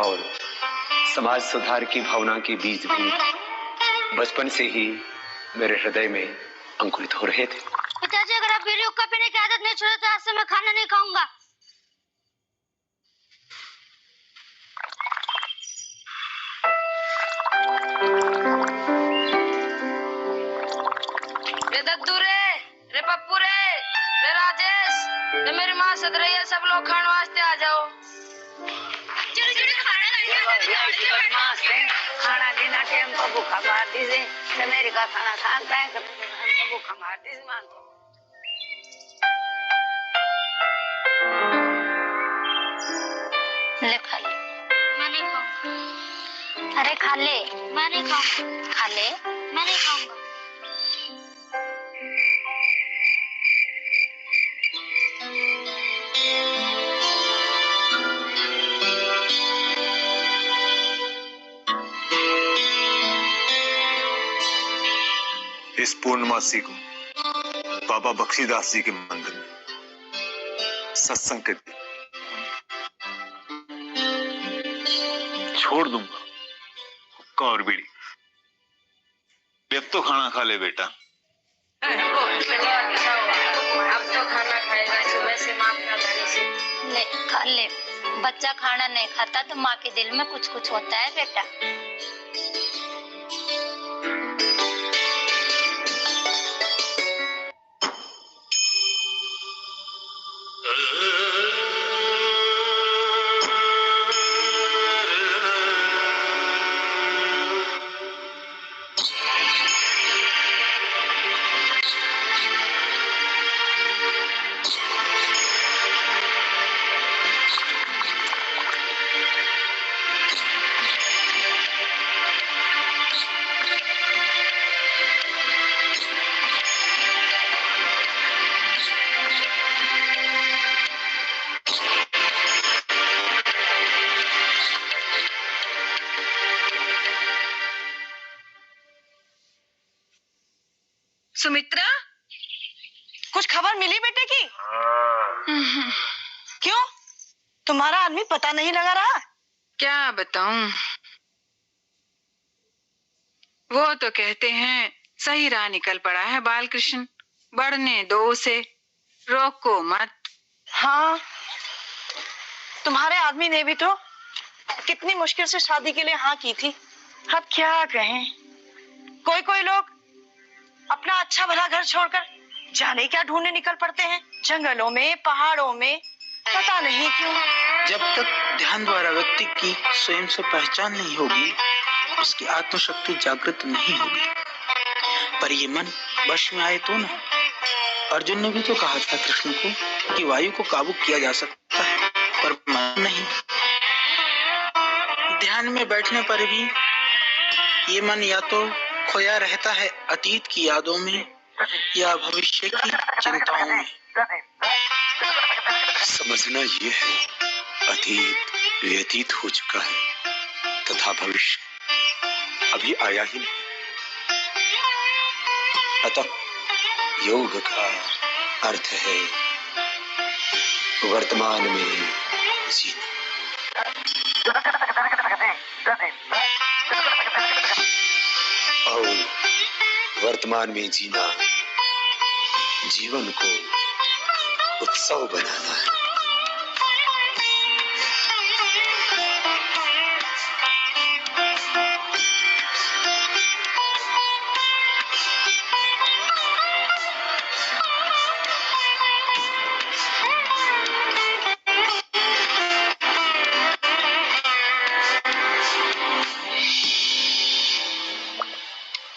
और समाज सुधार की भावना के बीज भी बचपन से ही मेरे हृदय में अंकुरित हो रहे थे। पिताजी, अगर आप मेरी हुक्का पीने की आदत नहीं छोड़े तो आज से मैं खाना नहीं खाऊंगा। रे दद्दू रे पप्पू रे राजेश, रे मेरी माँ सद रही है, सब लोग खाने वास्ते आ जाओ। खाना देना टाइम को भूखा मार दीजिए, अमेरिका खाना खाता है हमको भूखा मार दीजिए मान को। ले खा ले। मैं नहीं खाऊंगा। अरे खा ले। मैं नहीं खाऊंगा। खा ले। मैं नहीं खाऊंगा। इस पूर्णमासी को बाबा बख्शीदास जी के मंदिर में सत्संग के दिन छोड़ दूंगा हुक्का और बीड़ी। अब तो खाना खा ले बेटा। अब तो खाना खाएगा, सुबह से माँ अपना खाने से। ले खा ले। बच्चा खाना नहीं खाता तो माँ के दिल में कुछ कुछ होता है बेटा। सुमित्रा, कुछ खबर मिली बेटे की? क्यों? तुम्हारा आदमी पता नहीं लगा रहा? क्या बताऊं? वो तो कहते हैं सही राह निकल पड़ा है बालकृष्ण, बढ़ने दो उसे, रोको मत। हाँ, तुम्हारे आदमी ने भी तो कितनी मुश्किल से शादी के लिए हाँ की थी। अब क्या कहें, कोई कोई लोग अपना अच्छा भला घर छोड़कर जाने क्या ढूंढने निकल पड़ते हैं, जंगलों में, पहाड़ों में, पता नहीं क्यों। जब तक ध्यान द्वारा व्यक्ति की स्वयं से पहचान नहीं होगी, उसकी आत्मशक्ति जागृत नहीं होगी। पर ये मन वश में आए तो ना। अर्जुन ने भी तो कहा था कृष्ण को कि वायु को काबू किया जा सकता है, पर मन नहीं। ध्यान में बैठने पर भी ये मन या तो खोया रहता है अतीत की यादों में या भविष्य की चिंताओं में। समझना ये है, अतीत व्यतीत हो चुका है तथा भविष्य अभी आया ही नहीं। अतः योग का अर्थ है वर्तमान में जीना। और वर्तमान में जीना जीवन को उत्सव बनाना है।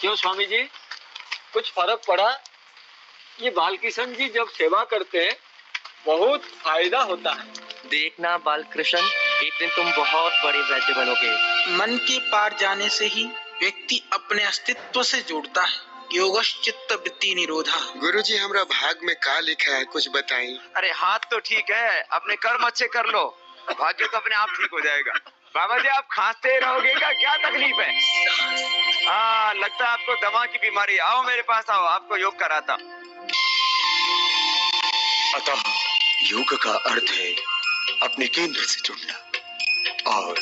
क्यों स्वामी जी, कुछ फर्क पड़ा? ये बालकृष्ण जी जब सेवा करते हैं बहुत फायदा होता है। देखना बालकृष्ण, एक दिन तुम बहुत बड़े वैद्य बनोगे। मन के पार जाने से ही व्यक्ति अपने अस्तित्व से जुड़ता है। योगश्चित्त वृत्ति निरोधा। गुरुजी, हमरा भाग में का लिखा है, कुछ बताएं। अरे हाथ तो ठीक है, अपने कर्म अच्छे कर लो, भाग्य तो अपने आप ठीक हो जाएगा। बाबा जी, आप खांसते रहोगे क्या तकलीफ है? हाँ, लगता है आपको दमा की बीमारी। आओ मेरे पास आओ, आपको योग कराता। अतः योग का अर्थ है अपने केंद्र से जुड़ना और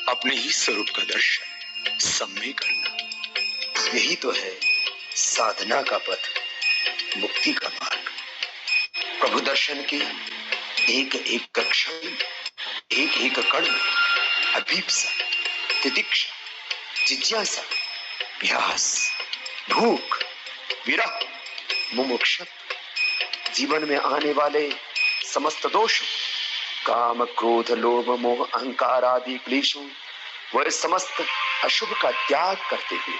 अपने ही स्वरूप का दर्शन सम्य करना। यही तो है साधना का पथ, मुक्ति का मार्ग। प्रभु दर्शन के एक एक क्षण, एक एक कण में अभीप्सा, तितिक्षा, जिज्ञासा, प्यास, भूख, विरह, मुमुक्षा, जीवन में आने वाले समस्त दोष, काम, क्रोध, लोभ, मोह, अहंकार आदि क्लेशों व समस्त अशुभ का त्याग करते हुए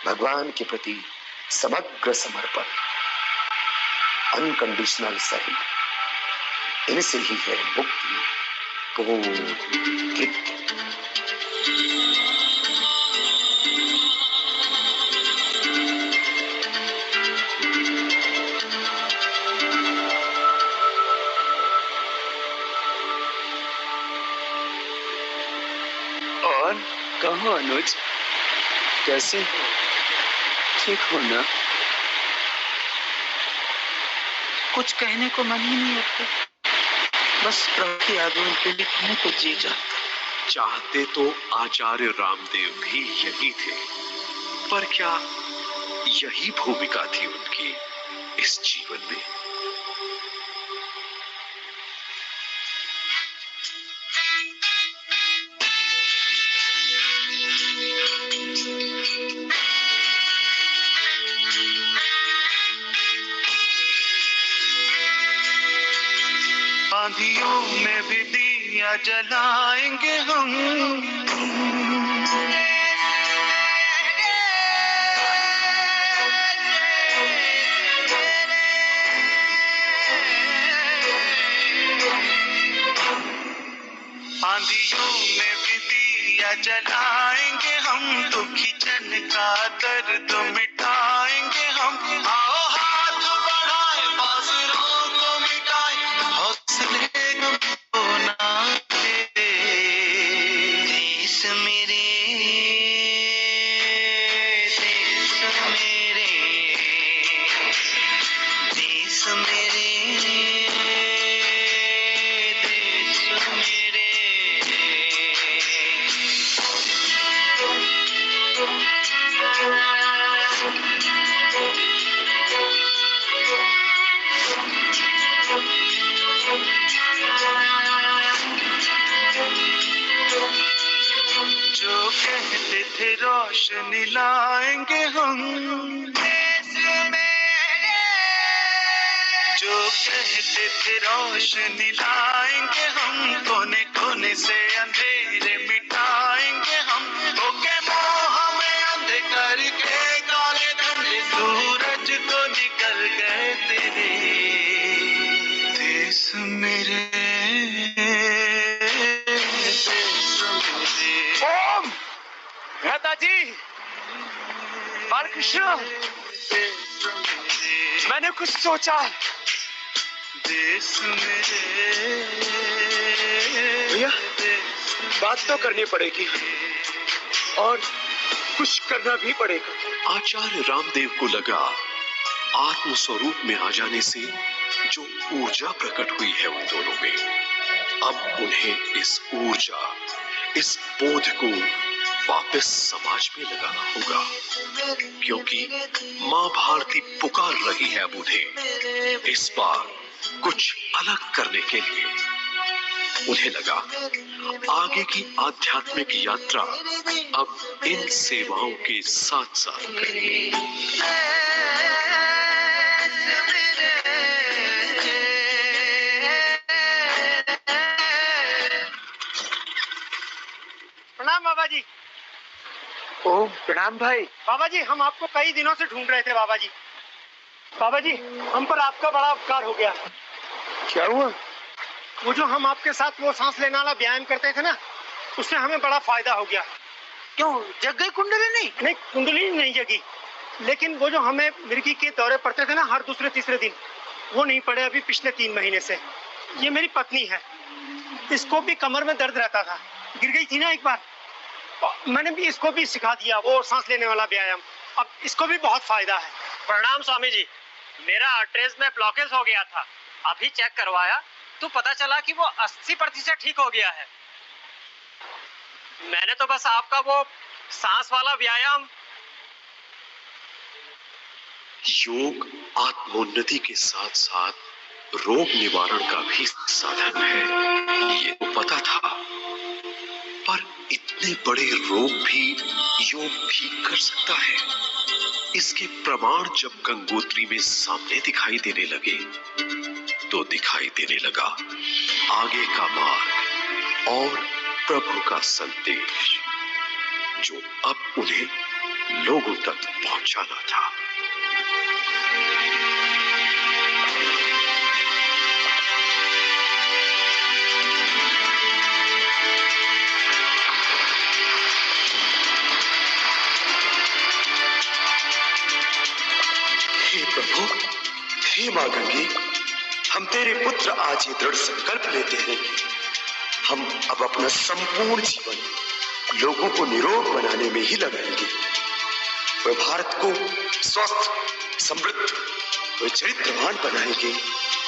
भगवान के प्रति समग्र समर्पण, अनकंडीशनल सर्विस, इनसे ही है मुक्ति को तृप्ति। और कहो अनुज, कैसे हो? ठीक हो ना? कुछ कहने को मन ही नहीं होता, बस प्रभु की यादों के लिखने को जी जाता। चाहते तो आचार्य रामदेव भी यही थे, पर क्या यही भूमिका थी उनकी इस जीवन में? आंधियों में भी दिया जलाएंगे हम, आंधियों में भी दिया जलाएंगे हम, दुखी जन का दर्द मिटाएंगे हम। आओ हाथ बढ़ाए बाजुओं को मिटाए, हौसले को ना दे। देश मेरे, देश मेरे, देश मेरे, जो कहते थे रोशनी लाएंगे हम, जो कहते थे रोशनी लाएंगे हम, कोने कोने से अंधेरे मिटाएंगे हम। ओके मोह में अंधे करके काले धंधे, सूरज को निकल गए तेरे। देश मेरे, ओम मेहता जी, बालकृष्ण, मैंने कुछ सोचा। भैया, बात तो करनी पड़ेगी और कुछ करना भी पड़ेगा। आचार्य रामदेव को लगा आत्म स्वरूप में आ जाने से जो ऊर्जा प्रकट हुई है उन दोनों में, अब उन्हें इस ऊर्जा, इस बोध को वापस समाज में लगाना होगा, क्योंकि मां भारती पुकार रही है अब उन्हें इस बार कुछ अलग करने के लिए। उन्हें लगा आगे की आध्यात्मिक यात्रा अब इन सेवाओं के साथ साथ करनी। प्रणाम बाबा जी। ओम प्रणाम भाई। बाबा जी, हम आपको कई दिनों से ढूंढ रहे थे बाबा जी। बाबा जी, हम पर आपका बड़ा उपकार हो गया। क्या हुआ? वो जो हम आपके साथ वो सांस लेने वाला व्यायाम करते थे ना, उससे हमें बड़ा फायदा हो गया। क्यों, जग गई कुंडली? नहीं, कुंडली नहीं जगी, लेकिन वो जो हमें मिर्गी के दौरे पड़ते थे ना हर दूसरे तीसरे दिन, वो नहीं पड़े अभी पिछले 3 महीने से। ये मेरी पत्नी है, इसको भी कमर में दर्द रहता था, गिर गई थी ना एक बार, मैंने भी इसको भी सिखा दिया वो सांस लेने वाला व्यायाम। अब इसको भी बहुत फायदा है। प्रणाम स्वामी जी, मेरा आर्टरीज में ब्लॉकेज हो गया था, अभी चेक करवाया तो पता चला कि वो 80% ठीक हो गया है। मैंने तो बस आपका वो सांस वाला व्यायाम। योग आत्मोन्नति के साथ साथ रोग निवारण का भी साधन है, ये तो पता था, पर इतने बड़े रोग भी योग ठीक कर सकता है, इसके प्रमाण जब गंगोत्री में सामने दिखाई देने लगे तो दिखाई देने लगा आगे का मार्ग और प्रभु का संदेश, जो अब उन्हें लोगों तक पहुंचाना था। हे प्रभु, हे मां गंगे, हम तेरे पुत्र आज ये दृढ़ संकल्प लेते हैं कि हम अब अपना संपूर्ण जीवन लोगों को निरोग बनाने में ही लगाएंगे। वे भारत को स्वस्थ, समृद्ध व चरित्रवान बनाएंगे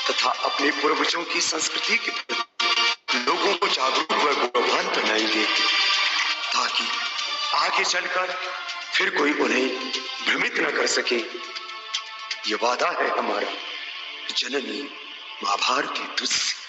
तथा अपने पूर्वजों की संस्कृति के प्रति लोगों को जागरूक व गौरवान बनाएंगे, ताकि आगे चलकर फिर कोई उन्हें भ्रमित न कर सके। ये वादा है हमारा जननी मां भारती तुझसे।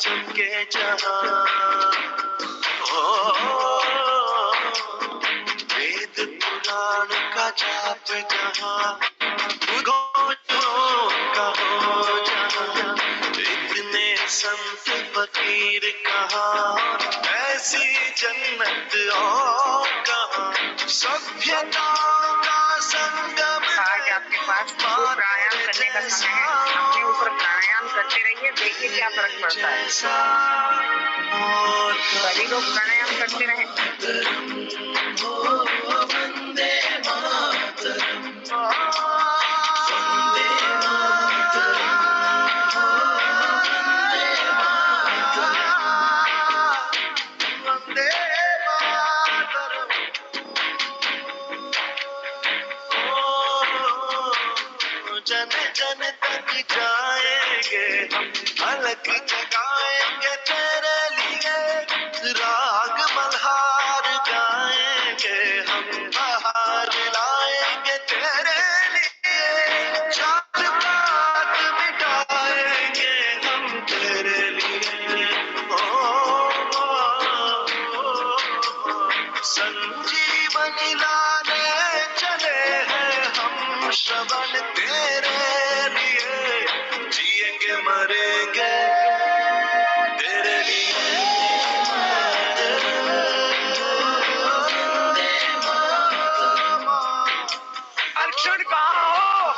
चमके जहां, वेद पुराण का जाप जहां, का हो जहां, इतने संत फकीर कहाँ, ऐसी जन्नत और कहाँ, सभ्यता का संगम। आज आपके पास प्राणायाम करने का समय है, अपने ऊपर प्राणायाम करते रहिए, देखिए क्या फर्क पड़ता है। सभी लोग प्राणायाम करते रहे। जन जन तक जाएंगे, अलग जगाएंगे तेरे लिए, राग मल्हार गाएंगे हम, बहार लाएंगे तेरे लिए, जात पात मिटाएंगे हम तेरे लिए। संजीवनी लाने चले हैं हम, श्रवण तेरे लिए, जिएंगे मरेंगे तेरे लिए। अर्क्षण कहाँ हो?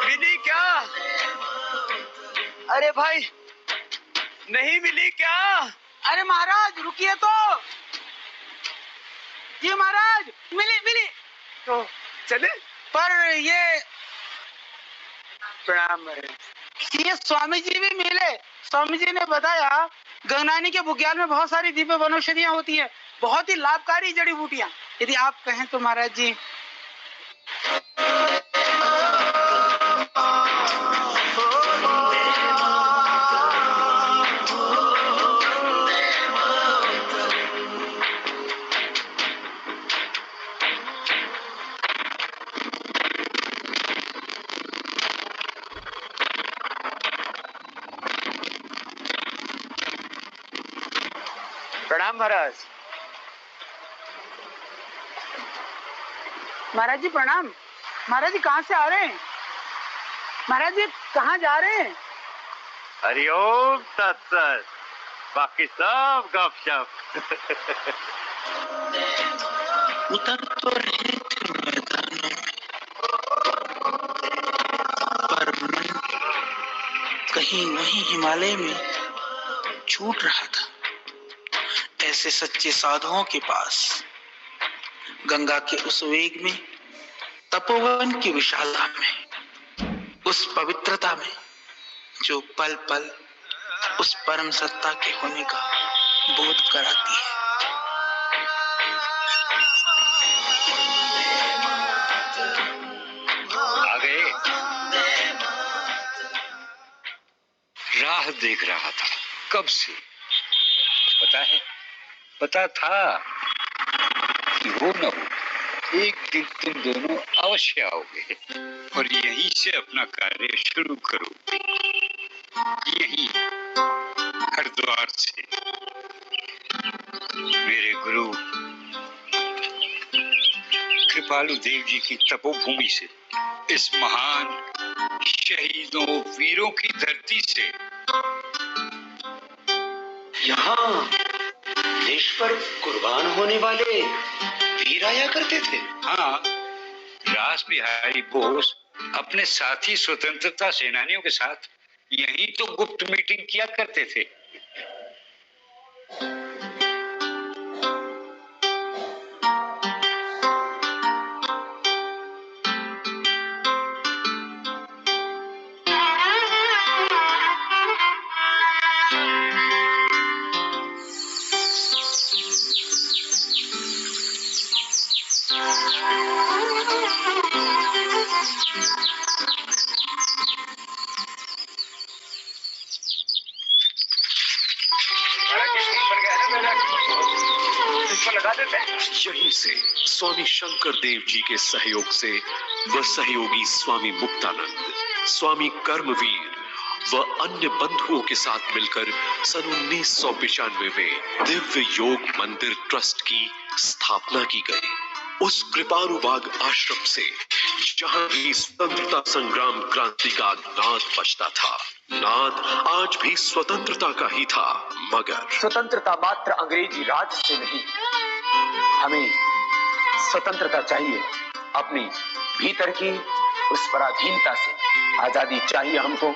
मिली क्या? अरे भाई नहीं मिली क्या? अरे महाराज रुकिए तो। जी महाराज मिली मिली तो चले। पर ये प्रणाम महाराज, ये स्वामी जी भी मिले। स्वामी जी ने बताया गंगनानी के बुग्याल में बहुत सारी दिव्य वनौषधियां होती है, बहुत ही लाभकारी जड़ी बूटियां। यदि आप कहें तो महाराज जी। प्रणाम महाराज। महाराज जी प्रणाम। महाराज जी कहाँ से आ रहे हैं? महाराज जी कहाँ जा रहे हैं? हरिओम तत्सत, बाकी सब गपशप। उतर तो रहे थे मैदान में, पर मन कहीं वहीं हिमालय में छूट रहा था। ऐसे सच्चे साधुओं के पास गंगा के उस वेग में, तपोवन की विशालता में, उस पवित्रता में जो पल पल उस परम सत्ता के होने का बोध कराती है। आ गए। राह देख रहा था कब से, पता है, पता था कि हो न हो एक दिन तुम दोनों अवश्य आओगे और यहीं से अपना कार्य शुरू करोगे, यहीं हरिद्वार से। मेरे गुरु कृपालु देव जी की तपोभूमि से, इस महान शहीदों वीरों की धरती से यहाँ देश पर कुर्बान होने वाले वीर आया करते थे। हाँ, रास बिहारी बोस अपने साथी स्वतंत्रता सेनानियों के साथ यहीं तो गुप्त मीटिंग किया करते थे। यहीं से स्वामी शंकर देव जी के सहयोग से व सहयोगी स्वामी मुक्तानंद, स्वामी कर्मवीर व अन्य बंधुओं के साथ मिलकर सन 1995 में दिव्य योग मंदिर ट्रस्ट की स्थापना की गई। उस कृपालु बाग आश्रम से जहां भी स्वतंत्रता संग्राम क्रांति का नाद बजता था, नाद आज भी स्वतंत्रता का ही था, मगर स्वतंत्रता मात्र अंग्रेजी राज से नहीं, हमें स्वतंत्रता चाहिए अपनी भीतर की उस पराधीनता से। आजादी चाहिए हमको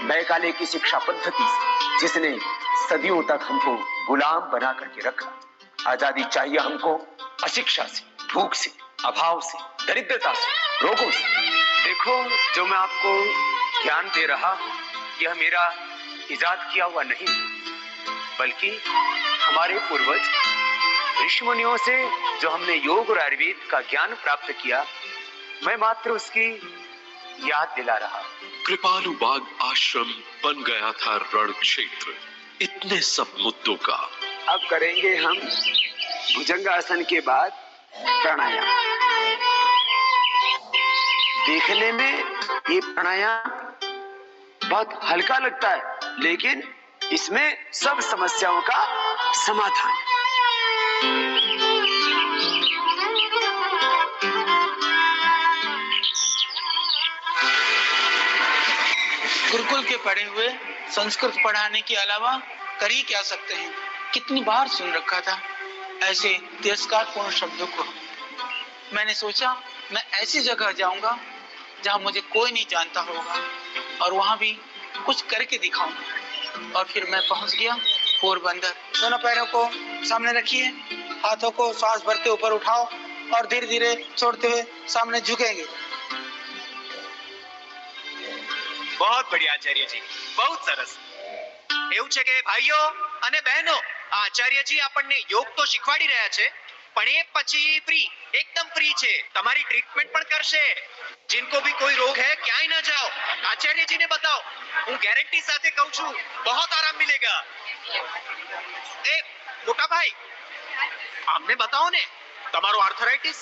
मैकाले की शिक्षा पद्धति से, जिसने सदियों तक हमको गुलाम बना करके रखा। आजादी चाहिए हमको अशिक्षा से, भूख से, अभाव से, दरिद्रता से, रोगों से। देखो, जो मैं आपको ज्ञान दे रहा, यह मेरा इजाद किया हुआ नहीं, बल्कि हमारे पूर्वज ऋषि मुनियों से जो हमने योग और आयुर्वेद का ज्ञान प्राप्त किया, मैं मात्र उसकी याद दिला रहा। कृपालु बाग आश्रम बन गया था रण क्षेत्र इतने सब मुद्दों का। अब करेंगे हम भुजंगासन के बाद प्राणायाम। देखने में ये प्राणायाम बहुत हल्का लगता है, लेकिन इसमें सब समस्याओं का समाधान है। गुरुकुल के पढ़े हुए संस्कृत पढ़ाने के अलावा कर ही क्या सकते हैं। कितनी बार सुन रखा था ऐसे तिरस्कारपूर्ण शब्दों को। मैंने सोचा मैं ऐसी जगह जाऊंगा जहां मुझे कोई नहीं जानता होगा और वहां भी कुछ करके दिखाऊंगा। और फिर मैं पहुंच गया पोरबंदर। दोनों पैरों को सामने रखिए, हाथों को सांस भरते ऊपर उठाओ और धीरे धीरे छोड़ते हुए सामने झुकेंगे। बहुत बढ़िया आचार्य जी, बहुत સરસ। એવું છે કે ભાઈઓ અને બહેનો, આચાર્યજી આપણને યોગ તો શીખવાડી રહ્યા છે, પણ એ પછી ફ્રી, એકદમ ફ્રી છે। તમારી ટ્રીટમેન્ટ પણ કરશે। जिनको भी कोई रोग है, ક્યાંય ન જાઓ, આચાર્યજી ને बताओ। હું ગેરંટી સાથે કહું છું, बहुत आराम मिलेगा। ए મોટા ભાઈ, આમને बताओ ને, તમારો આર્થરાઇટિસ।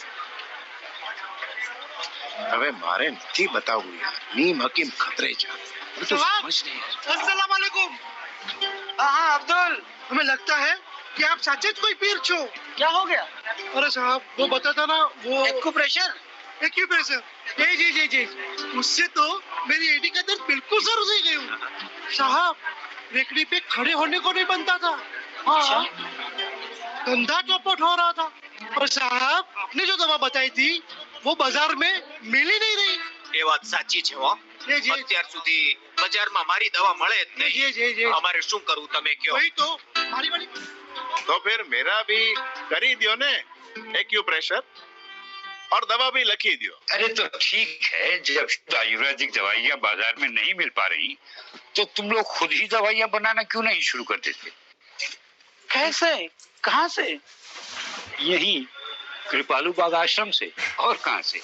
હવે મારે નથી બતાવવું યાર, નીમ હકીમ ખતરે જા। तो समझ नहीं। अस्सलाम वालेकुम। हाँ अब्दुल, हमें लगता है कि आप सचेत कोई पीर छो। क्या हो गया? अरे साहब, वो बताता ना, वो एक्यूप्रेशर। जी जी जी जी, उससे तो मेरी एडी का दर्द बिल्कुल सर हो गई। साहब, रेकड़ी पे खड़े होने को नहीं बनता था। हाँ, धंधा चौपट हो रहा था। और साहब, आपने जो दवा बताई थी वो बाजार में मिल ही नहीं रही। એ વાત સાચી છે હો। અત્યાર સુધી બજારમાં મારી દવા મળે જ નહીં। અમારે શું કરવું તમે કયો? वही तो मारी वाली। तो फिर मेरा भी करी दियो ने एक्यूप्रेशर और दवा भी लिखी दियो। अरे तो ठीक है, जब आयुर्वेदिक दवाइयाँ बाजार में नहीं मिल पा रही तो तुम लोग खुद ही दवाइयाँ बनाना क्यों नहीं शुरू कर देते? कैसे? कहाँ से? यही कृपालु बाग आश्रम से। और कहाँ से?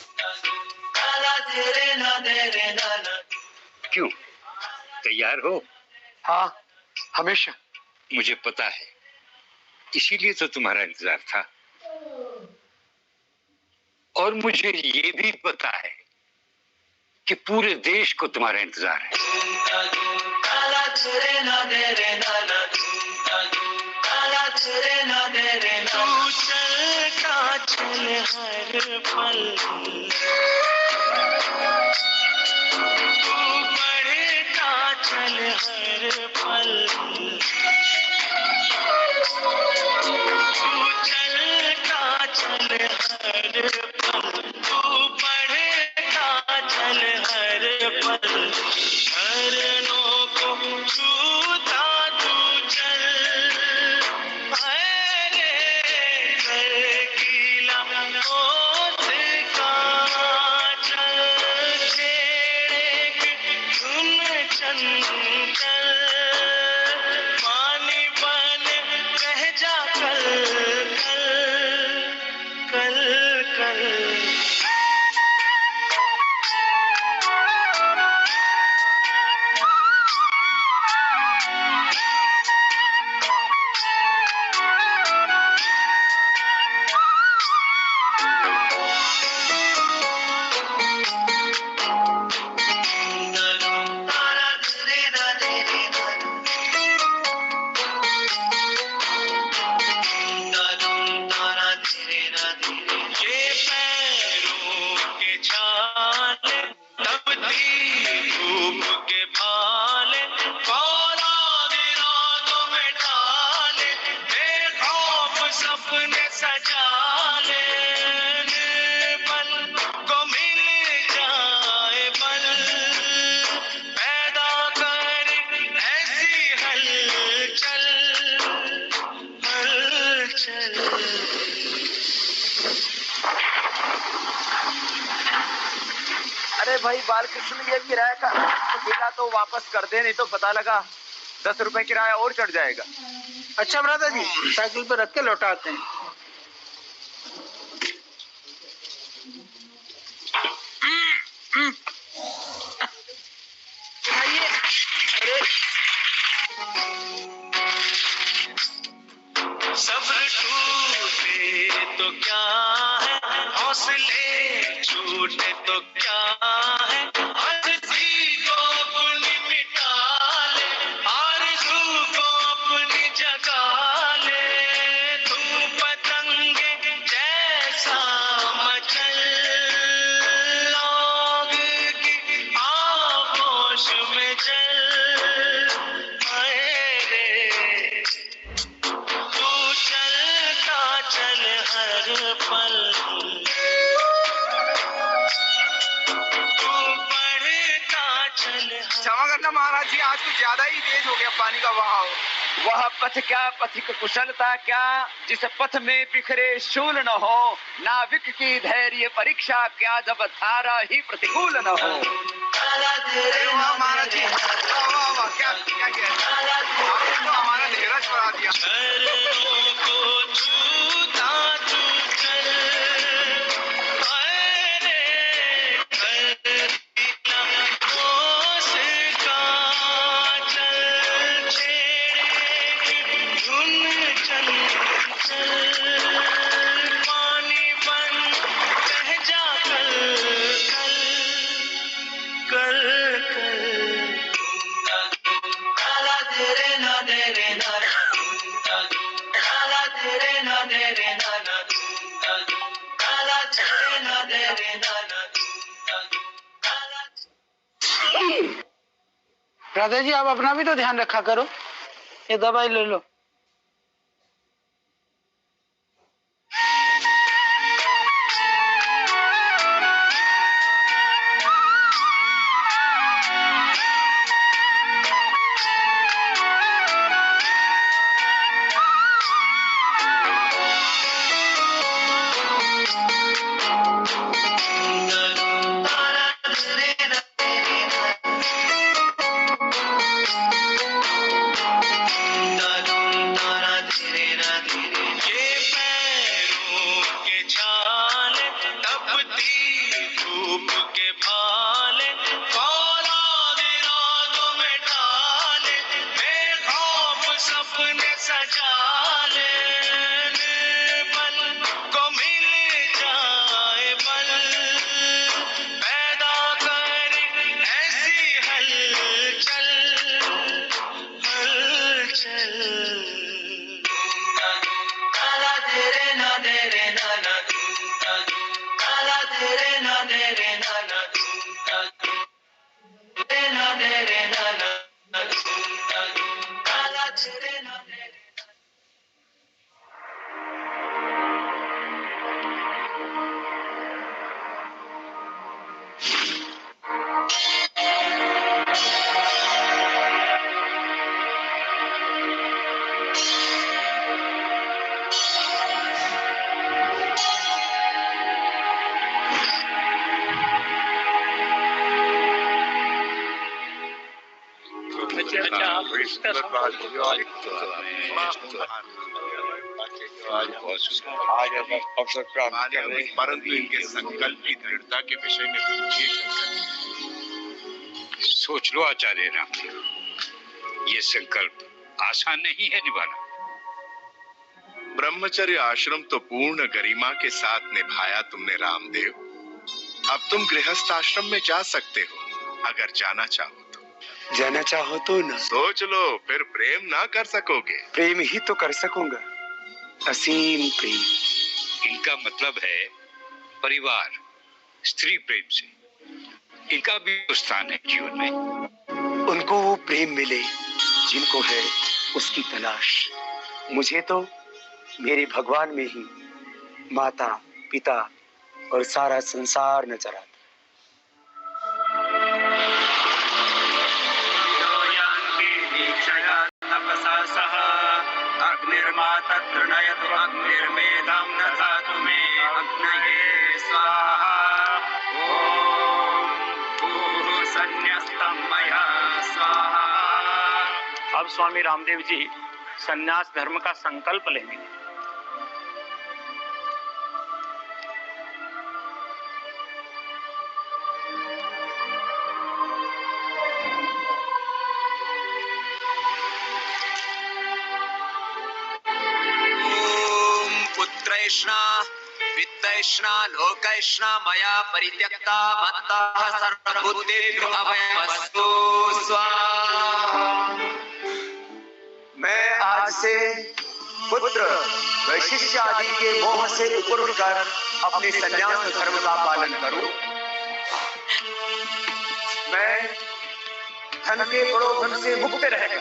क्यों, तैयार हो? हाँ, हमेशा। मुझे पता है, इसीलिए तो तुम्हारा इंतजार था। और मुझे ये भी पता है कि पूरे देश को तुम्हारा इंतजार है। तू चलता चल हर पल, तू बढ़ता चल हर पल, सपने सजा ले, पल को मिल जाए बल, पैदा कर ऐसी हलचल हलचल। अरे भाई बालकृष्ण, ये किराया का बिना तो वापस कर दे, नहीं तो पता लगा 10 रुपए किराया और चढ़ जाएगा। अच्छा भ्राता जी, साइकिल पे रख के लौटाते हैं। सब्र टूटे तो क्या है, हौसले छूटे तो क्या है, हंसी को अपनी मिटा ले, आरज़ू को अपनी जगा ले, तू पतंगे जैसा मचल, आग की आगोश में जल, आए रे तू चलता चल हर पल, तू बढ़ता चल। क्षमा करना महाराज जी, आज कुछ ज्यादा ही तेज हो गया पानी का बहाव। वह पथ क्या पथिक कुशलता क्या, जिस पथ में बिखरे शूल न हो, नाविक की धैर्य परीक्षा क्या, जब धारा ही प्रतिकूल न हो। महाराज जी, वाह वाह, क्या क्या किया, आपने तो हमारा धीरज बढ़ा दिया। को छूता तू चल, पानी बन बह जा कल कल कल राधा जी, आप अपना भी तो ध्यान रखा करो, ये दवाई ले लो। अवसर प्राप्त करने, परंतु इनके संकल्प की दृढ़ता के विषय में पूछिए शंकर। सोच लो आचार्य रामदेव, ये संकल्प आसान नहीं है निभाना। ब्रह्मचर्य आश्रम तो पूर्ण गरिमा के साथ निभाया तुमने रामदेव, अब तुम गृहस्थ आश्रम में जा सकते हो, अगर जाना चाहो तो। जाना चाहो तो ना। सोच लो, फिर प्रेम ना कर सकोगे। प्रेम ही तो कर सकूंगा, असीम प्रेम। इनका मतलब है परिवार, स्त्री प्रेम से। इनका भी स्थान है जीवन में। उनको वो प्रेम मिले जिनको है उसकी तलाश। मुझे तो मेरे भगवान में ही माता, पिता और सारा संसार नजर आता। तपसा सह अग्निर्माता तृणयतु अग्निर्मेधां दधातु मे अग्नये स्वाहा। ओम भूः संन्यस्तं मया स्वाहा। अब स्वामी रामदेव जी संन्यास धर्म का संकल्प लेंगे। पुत्रैष्णा वित्तैष्णा लोकैष्णा मया परित्यक्ता मत्तः सर्वभूतेभ्यो अभयमस्तु स्वाहा। मैं आज से पुत्र वैशिष्य आदि के मोह से ऊपर उठकर अपने संन्यास धर्म का पालन करूं। मैं धन के प्रलोभन से मुक्त रहकर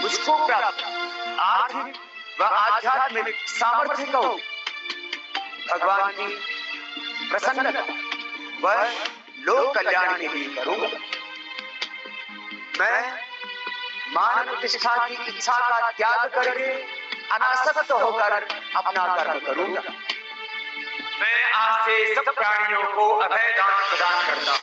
मुझको प्राप्त आर्थिक व आध्यात्मिक सामर्थ्य को भगवान की प्रसन्नता व लोक कल्याण के लिए करूंगा। मैं मान प्रतिष्ठा की इच्छा का त्याग करके अनासक्त होकर अपना कर्म करूंगा। मैं आज से सब प्राणियों को अभय दान प्रदान करता हूं।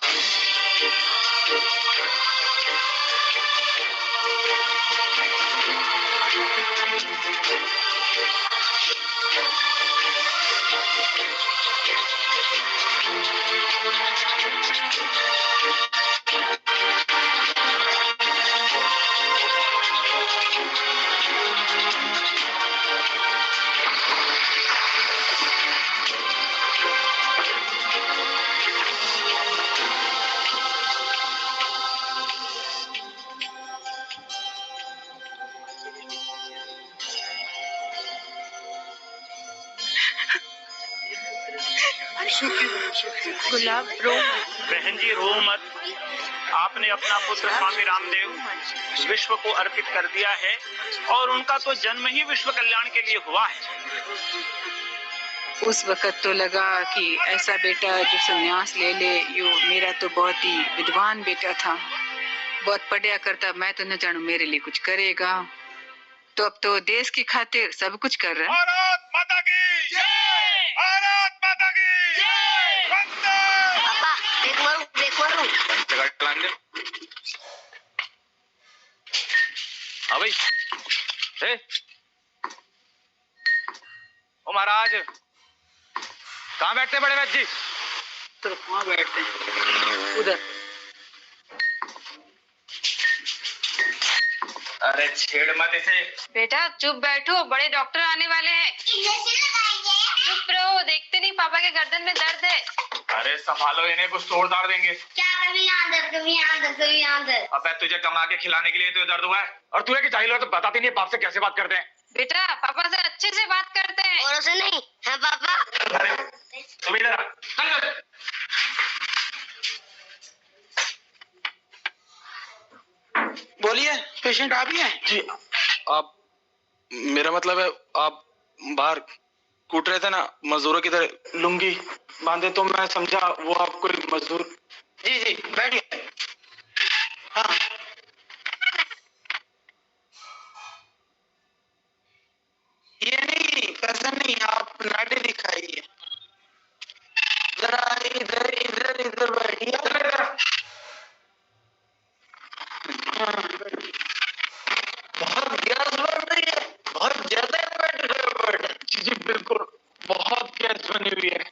गुलाब रो बहन जी रो मत। आपने अपना पुत्र स्वामी रामदेव विश्व को अर्पित कर दिया है और उनका तो जन्म ही विश्व कल्याण के लिए हुआ है। उस वक्त तो लगा कि ऐसा बेटा जो संन्यास ले ले, यो मेरा तो बहुत ही विद्वान बेटा था, बहुत पढ़ा करता, मैं तो न जानू मेरे लिए कुछ करेगा। तो अब तो देश की खातिर सब कुछ कर रहा है। भारत माता की जय! भारत माता की जय! पापा देख मारू हाँ भाई। ए? ओ महाराज कहाँ बैठते बड़े वैद्य जी? तो वहाँ बैठते हैं उधर। अरे छेड़ मत इसे। बेटा चुप बैठो, बड़े डॉक्टर आने वाले हैं। चुप रहो, देखते नहीं पापा के गर्दन में दर्द है। अरे संभालो इन्हें, कुछ तोड़ ताड़ देंगे। क्या कभी यहाँ दर्द, कभी यहाँ दर्द, कभी यहाँ दर्द। अब तुझे कमा के खिलाने के लिए तो दर्द हुआ है और तू है कि चाहिए तो बताती नहीं बाप से कैसे बात करते हैं। बेटा पापा से अच्छे से बात करते हैं। और उसे नहीं है पापा। तुम इधर बोलिए, पेशेंट आप ही हैं? जी आप, मेरा मतलब है आप बाहर कूट रहे थे ना मजदूरों की तरह, लुंगी बांधे, तो मैं समझा वो आप कोई मजदूर। जी जी बैठिए। हाँ ये नहीं, पैसा नहीं, आप नाटे दिखाइए जरा। इधर इधर इधर बैठिए। बहुत गैस बढ़ रही है, बहुत ज्यादा बैठ रहे। जी जी बिल्कुल, बहुत गैस बनी हुई है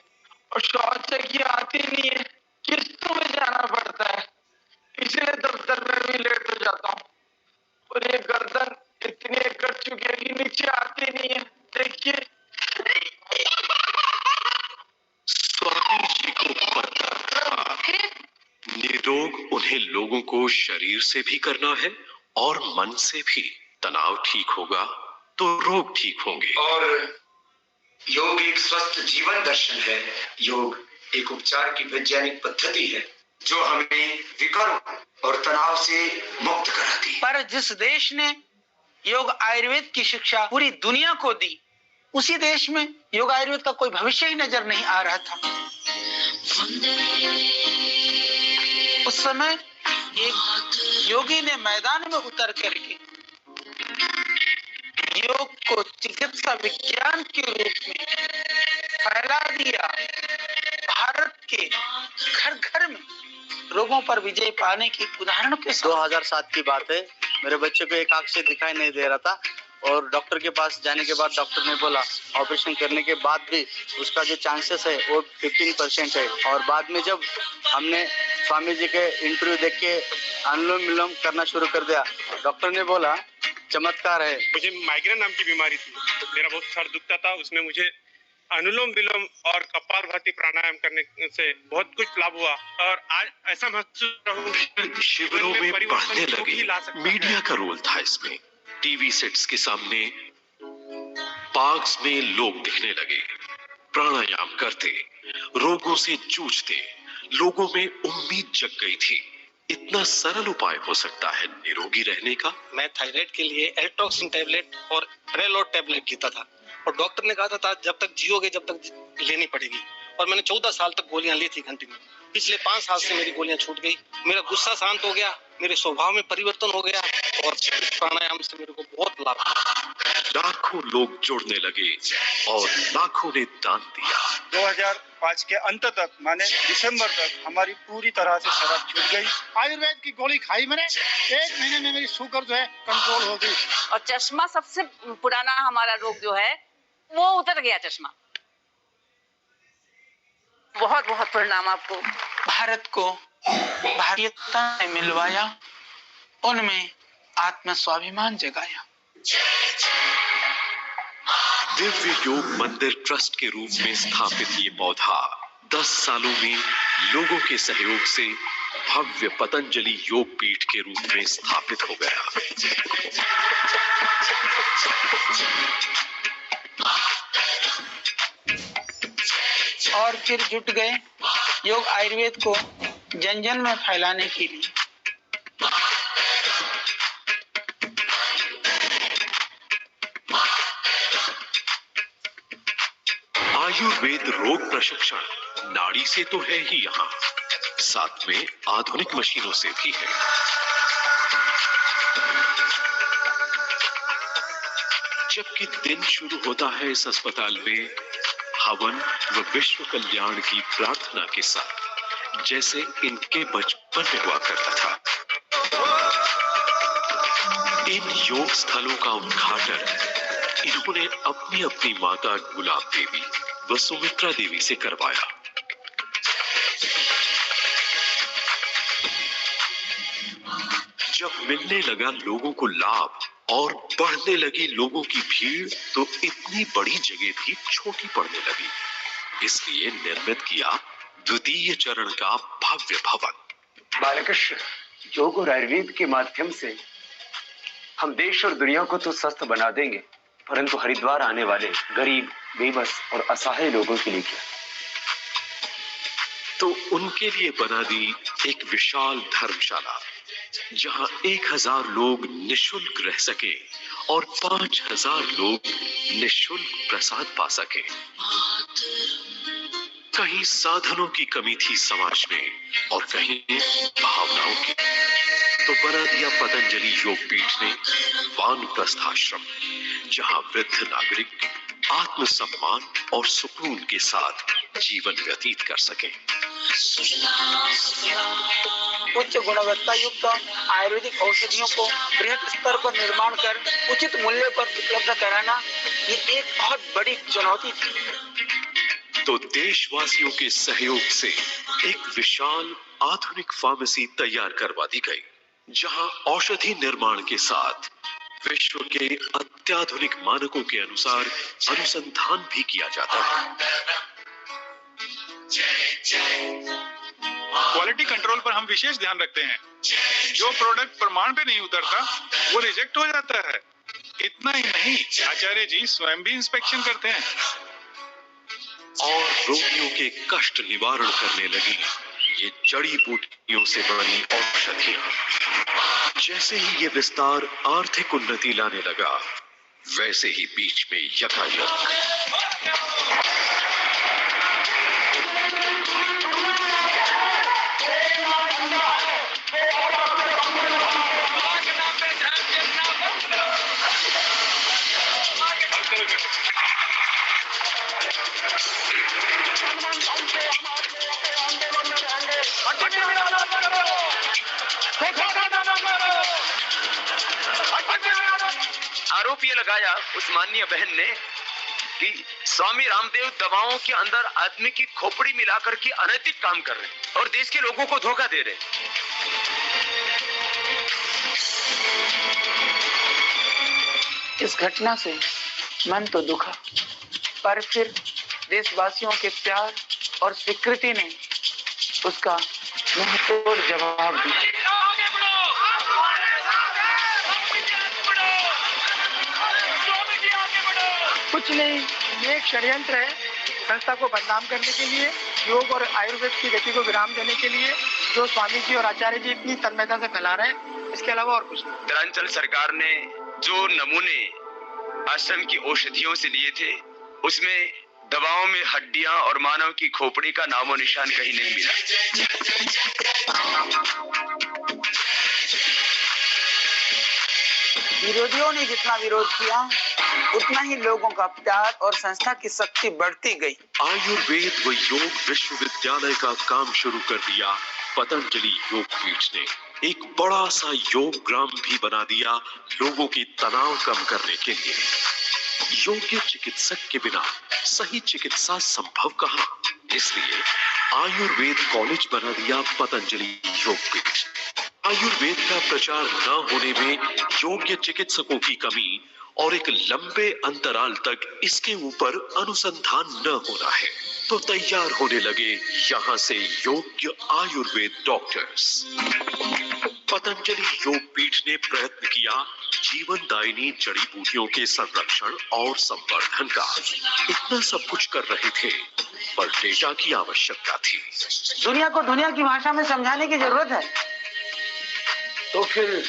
और शौच से की आती नहीं है, किस्तों में जाना पड़ता है, इसलिए दफ्तर में भी लेट हो जाता हूँ। और ये गर्दन इतनी कट चुकी है कि नीचे आती नहीं है। देखिए स्वामी जी को पता था निरोग उन्हें लोगों को शरीर से भी करना है और मन से भी। तनाव ठीक होगा तो रोग ठीक होंगे। और योग एक स्वस्थ जीवन दर्शन है। योग एक उपचार की वैज्ञानिक पद्धति है जो हमें विकारों और तनाव से मुक्त कराती है। पर जिस देश ने योग आयुर्वेद की शिक्षा पूरी दुनिया को दी, उसी देश में योग आयुर्वेद का कोई भविष्य ही नजर नहीं आ रहा था। उस समय एक योगी ने मैदान में उतर करके योग को चिकित्सा विज्ञान के रूप में फैला दिया। भारत के घर घर में रोगों पर विजय पाने की उदाहरणों के साथ। 2007 की बात है, मेरे बच्चे को एक आंख से दिखाई नहीं दे रहा था और डॉक्टर के पास जाने के बाद डॉक्टर ने बोला ऑपरेशन करने के बाद भी उसका जो चांसेस है वो 15% है। और बाद में जब हमने स्वामी जी के इंटरव्यू देख के अनुलोम विलोम करना शुरू कर दिया, डॉक्टर ने बोला चमत्कार है। मुझे माइग्रेन नाम की बीमारी थी, तो मेरा बहुत सर दुखता था। उसमें मुझे अनुलोम विलोम और कपालभाति प्राणायाम करने से बहुत कुछ लाभ हुआ और आज ऐसा महसूस शिविरों में बढ़ने लगे। मीडिया का रोल था इसमें। टीवी सेट्स के सामने पार्क्स में लोग दिखने लगे, प्राणायाम करते, रोगों से जूझते। लोगों में उम्मीद जग गई थी, इतना सरल उपाय हो सकता है निरोगी रहने का। मैं थायराइड के लिए एल्ट्रोक्सिन टैबलेट और प्रेलोड टैबलेट लेता था और डॉक्टर ने कहा था जब तक जियोगे जब तक लेनी पड़ेगी। और मैंने 14 साल तक गोलियां ली थी कंटिन्यू। पिछले 5 साल से मेरी गोलियां छूट गई, मेरा गुस्सा शांत हो गया, मेरे स्वभाव में परिवर्तन हो गया और प्राणायाम से मेरे को बहुत लाभ हुआ। लाखों लोग जुड़ने लगे और लाखों ने दान दिया। 2005 के अंत तक माने दिसंबर तक हमारी पूरी तरह से शराब छूट गई। आयुर्वेद की गोली खाई मैंने, 1 महीने में मेरी शुगर जो है कंट्रोल हो गई। और चश्मा सबसे पुराना हमारा रोग जो है वो उतर गया चश्मा। बहुत बहुत प्रणाम आपको। भारत को भारतीयता ने मिलवाया, उनमें आत्म स्वाभिमान जगाया। दिव्य योग मंदिर ट्रस्ट के रूप में स्थापित ये पौधा 10 सालों में लोगों के सहयोग से भव्य पतंजलि योग पीठ के रूप में स्थापित हो गया। और फिर जुट गए योग आयुर्वेद को जन जन में फैलाने के लिए। आयुर्वेद रोग प्रशिक्षण नाड़ी से तो है ही यहाँ, साथ में आधुनिक मशीनों से भी है। जबकि दिन शुरू होता है इस अस्पताल में हवन व विश्व कल्याण की प्रार्थना के साथ, जैसे इनके बचपन में हुआ करता था। इन योग स्थलों का उद्घाटन इन्होंने अपनी अपनी माता गुलाब देवी व सुमित्रा देवी से करवाया। जब मिलने लगा लोगों को लाभ और बढ़ने लगी लोगों की भीड़, तो इतनी बड़ी जगह भी छोटी पड़ने लगी। इसलिए निर्मित किया द्वितीय चरण का भव्य भवन। बालकृष्ण, योग और आयुर्वेद के माध्यम से हम देश और दुनिया को तो स्वस्थ बना देंगे, परंतु हरिद्वार आने वाले गरीब, बेबस और असहाय लोगों के लिए क्या? तो उनके लिए बना दी एक विशाल धर्मशाला, जहां 1000 लोग निशुल्क रह सके और 5000 लोग निशुल्क प्रसाद पा सके। कहीं साधनों की कमी थी समाज में और कहीं भावनाओं की, तो बना दिया पतंजलि योगपीठ ने वानप्रस्थ आश्रम, जहां वृद्ध नागरिक आत्मसम्मान और सुकून के साथ जीवन व्यतीत कर सके। उच्च गुणवत्ता युक्त आयुर्वेदिक औषधियों को बृहद स्तर पर निर्माण कर उचित मूल्य पर उपलब्ध कराना, ये एक बहुत बड़ी चुनौती थी। तो देशवासियों के सहयोग से एक विशाल आधुनिक फार्मेसी तैयार करवा दी गई, जहां औषधि निर्माण के साथ विश्व के अत्याधुनिक मानकों के अनुसार अनुसंधान भी किया जाता है। क्वालिटी कंट्रोल पर हम विशेष ध्यान रखते हैं। जो प्रोडक्ट प्रमाण पे नहीं उतरता वो रिजेक्ट हो जाता है। इतना ही नहीं, आचार्य जी स्वयं भी इंस्पेक्शन करते हैं। और रोगियों के कष्ट निवारण करने लगी ये जड़ी बूटियों से बनी औषधियां। जैसे ही ये विस्तार आर्थिक उन्नति लाने लगा, वैसे ही बीच में यकायक आरोप ये लगाया उस माननीय बहन ने कि स्वामी रामदेव दवाओं के अंदर आदमी की खोपड़ी मिलाकर के अनैतिक काम कर रहे हैं और देश के लोगों को धोखा दे रहे हैं। इस घटना से मन तो दुखा, पर फिर देशवासियों के प्यार और स्वीकृति ने उसका मुंहतोड़ जवाब दिया। कुछ नहीं, ये एक षड्यंत्र है संस्था को बदनाम करने के लिए, योग और आयुर्वेद की गति को विराम देने के लिए, जो स्वामी जी और आचार्य जी इतनी तन्मयता से फैला रहे हैं। इसके अलावा और कुछ नहीं। उत्तरांचल सरकार ने जो नमूने आश्रम की औषधियों से लिए थे, उसमें दवाओं में हड्डियां और मानव की खोपड़ी का नामो निशान कहीं नहीं मिला। विरोधियों ने जितना विरोध किया, उतना ही लोगों का प्यार और संस्था की शक्ति बढ़ती गई। आयुर्वेद व योग विश्वविद्यालय का काम शुरू कर दिया पतंजलि योग पीठ ने। एक बड़ा सा योग ग्राम भी बना दिया लोगों की तनाव कम करने के लिए। योग्य चिकित्सक के बिना सही चिकित्सा संभव कहाँ, इसलिए आयुर्वेद कॉलेज बना दिया पतंजलि योग पीठ। आयुर्वेद का प्रचार न होने में योग्य चिकित्सकों की कमी और एक लंबे अंतराल तक इसके ऊपर अनुसंधान न होना है, तो तैयार होने लगे यहाँ से योग्य आयुर्वेद डॉक्टर्स। पतंजलि योग पीठ ने प्रयत्न किया जीवनदायिनी जड़ी बूटियों के संरक्षण और संवर्धन का। इतना सब कुछ कर रहे थे, पर डेटा की आवश्यकता थी। दुनिया को दुनिया की भाषा में समझाने की जरूरत है। तो फिर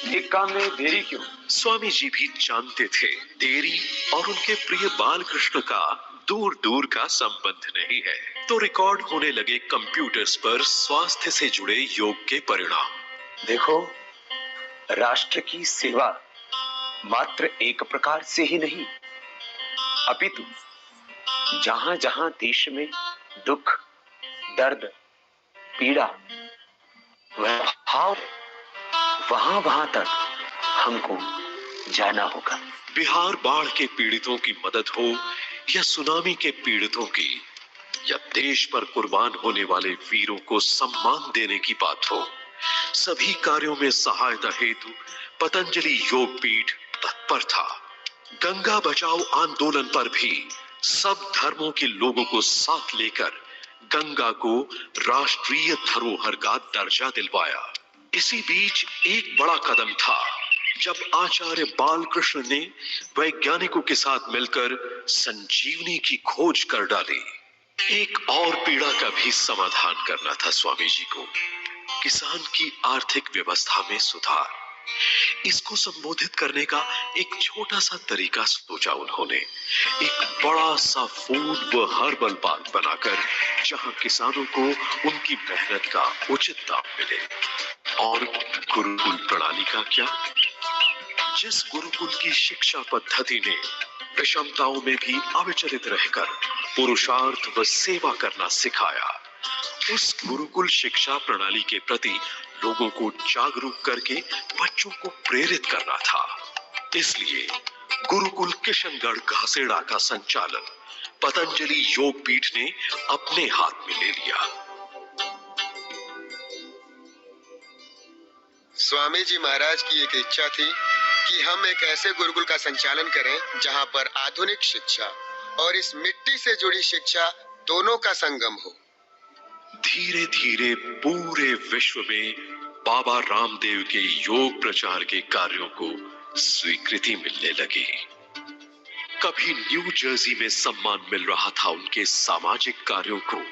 एक काम में देरी क्यों? स्वामी जी भी जानते थे देरी और उनके प्रिय बालकृष्ण का दूर दूर का संबंध नहीं है, तो रिकॉर्ड होने लगे कंप्यूटर्स पर स्वास्थ्य से जुड़े योग के परिणाम। देखो, राष्ट्र की सेवा मात्र एक प्रकार से ही नहीं, अपितु जहां जहां देश में दुख, दर्द, पीड़ा, वह भाव, वहां वहां तक हमको जाना होगा। बिहार बाढ़ के पीड़ितों की मदद हो या सुनामी के पीड़ितों की, या देश पर कुर्बान होने वाले वीरों को सम्मान देने की बात हो, सभी कार्यों में सहायता हेतु पतंजलि योग पीठ तत्पर था। गंगा बचाओ आंदोलन पर भी सब धर्मों के लोगों को साथ लेकर गंगा को राष्ट्रीय धरोहर का दर्जा दिलवाया। इसी बीच एक बड़ा कदम था जब आचार्य बालकृष्ण ने वैज्ञानिकों के साथ मिलकर संजीवनी की खोज कर डाली। एक और पीड़ा का भी समाधान करना था स्वामी जी को, किसान की आर्थिक व्यवस्था में सुधार। इसको संबोधित करने का एक छोटा सा तरीका सोचा उन्होंने। एक बड़ा सा फूड व हर्बल पार्क बनाकर जहां किसानों को उनकी मेहनत का उचित दाम मिले। और गुरुकुल प्रणाली का क्या? जिस गुरुकुल की शिक्षा पद्धति ने विषमताओं में भी अविचलित रहकर पुरुषार्थ व सेवा करना सिखाया, उस गुरुकुल शिक्षा प्रणाली के प्रति लोगों को जागरूक करके बच्चों को प्रेरित करना था। इसलिए गुरुकुल किशनगढ़ घासेड़ा का संचालन पतंजलि योग पीठ ने अपने हाथ में ले लिया। स्वामी जी महाराज की एक इच्छा थी कि हम एक ऐसे गुरुकुल का संचालन करें जहां पर आधुनिक शिक्षा और इस मिट्टी से जुड़ी शिक्षा दोनों का संगम हो। धीरे धीरे पूरे विश्व में बाबा रामदेव के योग प्रचार के कार्यों को स्वीकृति मिलने लगी। कभी न्यू जर्सी में सम्मान मिल रहा था उनके सामाजिक कार्यों को,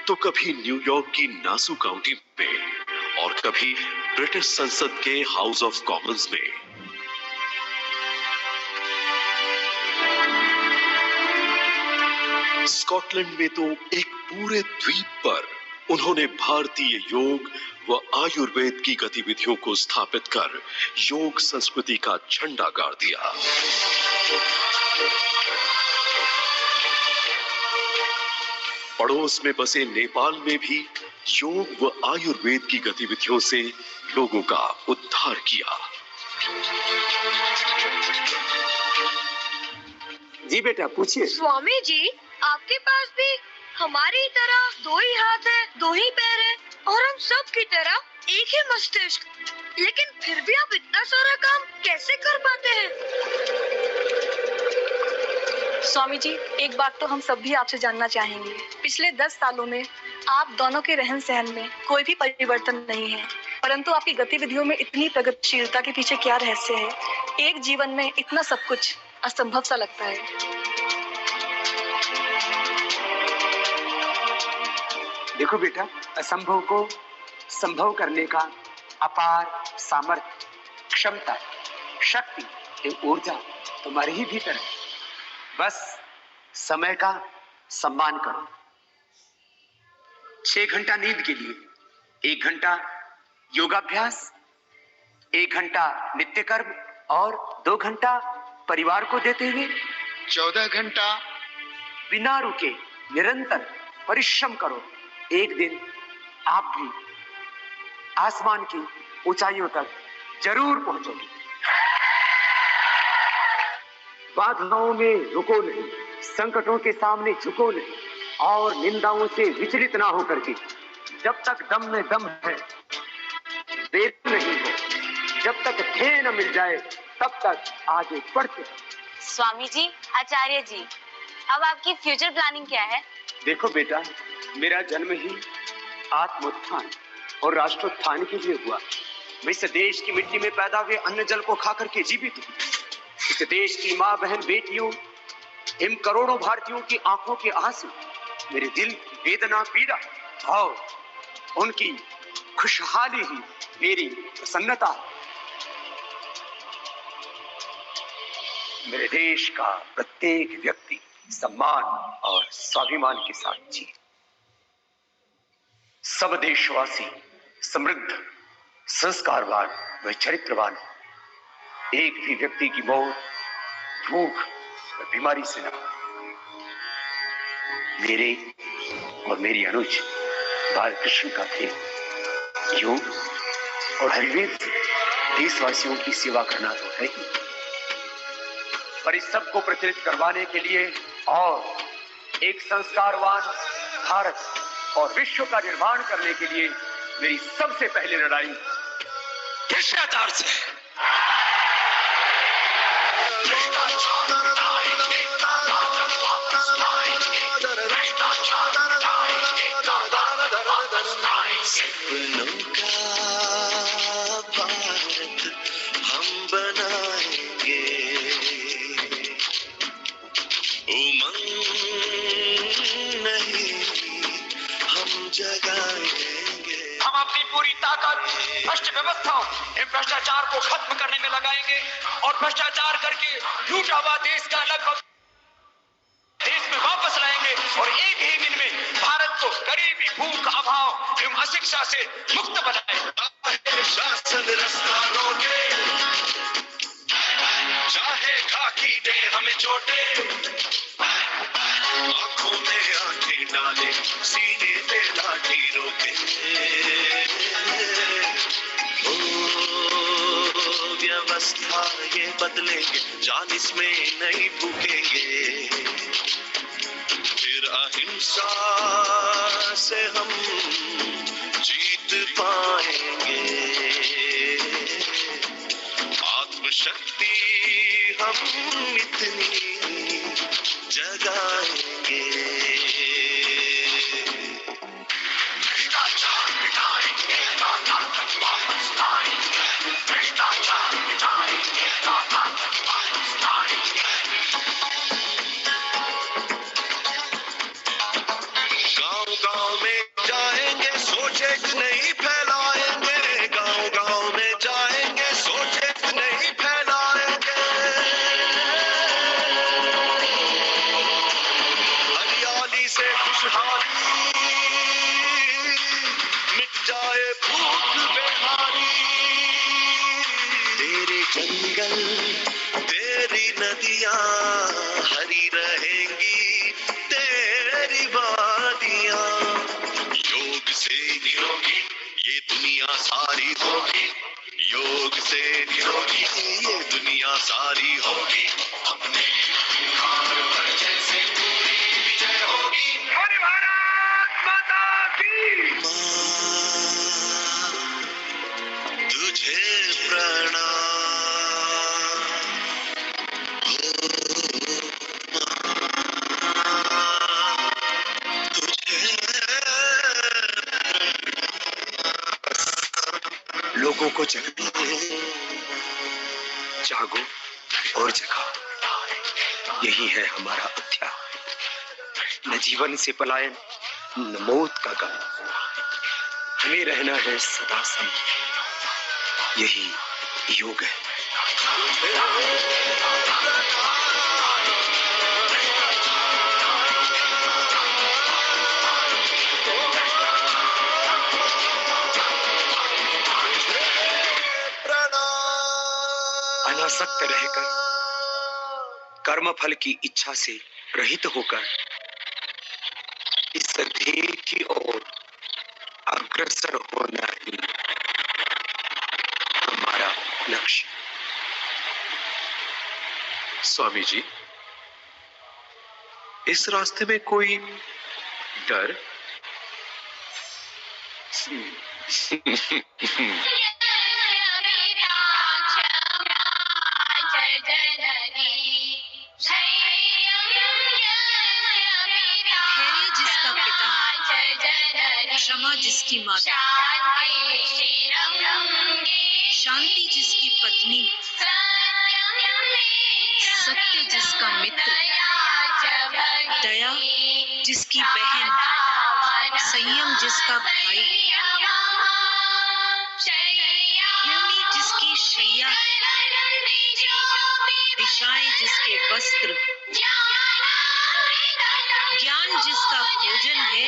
तो कभी न्यूयॉर्क की नासू काउंटी में और कभी ब्रिटिश संसद के हाउस ऑफ कॉमन्स में। स्कॉटलैंड में तो एक पूरे द्वीप पर उन्होंने भारतीय योग व आयुर्वेद की गतिविधियों को स्थापित कर योग संस्कृति का झंडा गाड़ दिया। पड़ोस में बसे नेपाल में भी योग व आयुर्वेद की गतिविधियों से लोगों का उद्धार किया। जी बेटा पूछिए। स्वामी जी, आपके पास भी हमारी तरह 2 ही हाथ है, 2 ही पैर है और हम सब की तरह एक ही मस्तिष्क, लेकिन फिर भी आप इतना सारा काम कैसे कर पाते हैं? स्वामी जी, एक बात तो हम सब भी आपसे जानना चाहेंगे। पिछले 10 सालों में आप दोनों के रहन सहन में कोई भी परिवर्तन नहीं है, परंतु आपकी गतिविधियों में इतनी प्रगतिशीलता के पीछे क्या रहस्य है? एक जीवन में इतना सब कुछ असंभव सा लगता है। देखो बेटा, असंभव को संभव करने का अपार सामर्थ्य, क्षमता, शक्ति एवं ऊर्जा तुम्हारे ही भीतर है। बस समय का सम्मान करो। 6 घंटा नींद के लिए 1 घंटा योगाभ्यास, 1 घंटा नित्य कर्म और 2 घंटा परिवार को देते हुए 14 घंटा बिना रुके निरंतर परिश्रम करो। एक दिन आप भी आसमान की ऊंचाइयों तक जरूर पहुंचोगे। बाधाओं में रुको नहीं, संकटों के सामने झुको नहीं और निंदाओं से विचलित ना होकर के जब तक दम में दम है देर नहीं हो, जब तक ध्येय न मिल जाए तब तक आगे बढ़ते। स्वामी जी, आचार्य जी, अब आपकी फ्यूचर प्लानिंग क्या है? देखो बेटा, मेरा जन्म ही आत्मोत्थान और राष्ट्रोत्थान के लिए हुआ। मैं इस देश की मिट्टी में पैदा हुए अन्न जल को खा करके जीवित हूँ। इस देश की माँ बहन बेटियों, इन करोड़ों भारतीयों की आंखों के आंसू मेरे दिल की वेदना पीड़ा और उनकी खुशहाली ही मेरी प्रसन्नता है। मेरे देश का प्रत्येक व्यक्ति सम्मान और स्वाभिमान के साथ जिए। सब देशवासी समृद्ध, संस्कारवान व चरित्रवान। एक भी व्यक्ति की मौत भूख व बीमारी से न। मेरे और मेरी अनुज बालकृष्ण का प्रेम योग और आयुर्वेद से देशवासियों की सेवा करना तो है ही, पर इस सब को प्रचलित करवाने के लिए और एक संस्कारवान भारत और विश्व का निर्माण करने के लिए मेरी सबसे पहली लड़ाई भ्रष्टाचार से है। सपनों का भारत हम बनाएंगे, उमंग नहीं हम जगाएंगे। हम अपनी पूरी ताकत भ्रष्ट व्यवस्थाओं एवं भ्रष्टाचार को खत्म करने में लगाएंगे और भ्रष्टाचार करके लूटा हुआ देश का लगभग देश में वापस लाएंगे और एक ही दिन में भारत को गरीबी, भूख, अभाव एवं अशिक्षा से मुक्त बनाएंगे। शासन रास्ता रोके, चाहे खाकी दे हमें चोटे, आंखों में आंखें डाले, सीने पे लाठी रोके। ओ व्यवस्था ये बदलेंगे, जान इसमें नहीं भूकेंगे, फिर अहिंसा से हम जीत पाएंगे। आत्मशक्ति हम इतनी जगाएंगे, भ्रष्टाचार मिटाएंगे, ताकत वापस लाएंगे, भ्रष्टाचार मिटाएंगे, ताकत वापस लाएंगे। गांव में जाएंगे, सोचे नहीं फैलाएंगे, गांव में जाएंगे, सोचे नहीं फैलाएंगे। जल तेरी नदियां हरी रहेंगी, तेरी वादियां। योग से निरोगी ये दुनिया सारी होगी, योग से निरोगी ये दुनिया सारी होगी। अपने अधिकार पर जैसे पूरी विजय होगी। हरि भारत माता की। माँ तुझे प्रणाम। लोगों को जगाओ, जागो और जगाओ, यही है हमारा अध्याय। न जीवन से पलायन, न मौत का गम, हमें रहना है सदा सम, यही योग है। अनासक्त रहकर, कर्म फल की इच्छा से रहित होकर इस ध्येय की ओर अग्रसर होना ही हमारा लक्ष्य। स्वामी जी, इस रास्ते में कोई डर? धैर्य जिसका पिता, क्षमा जिसकी माता, शांति जिसकी पत्नी, सत्य जिसका मित्र, दया जिसकी बहन, संयम जिसका भाई, भूमि जिसकी शैया है, दिशाएं जिसके वस्त्र, ज्ञान जिसका भोजन है,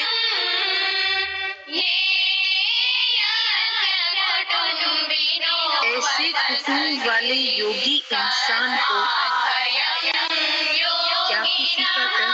ऐसे कुटुंब वाले योगी इंसान को क्या किसी का डर?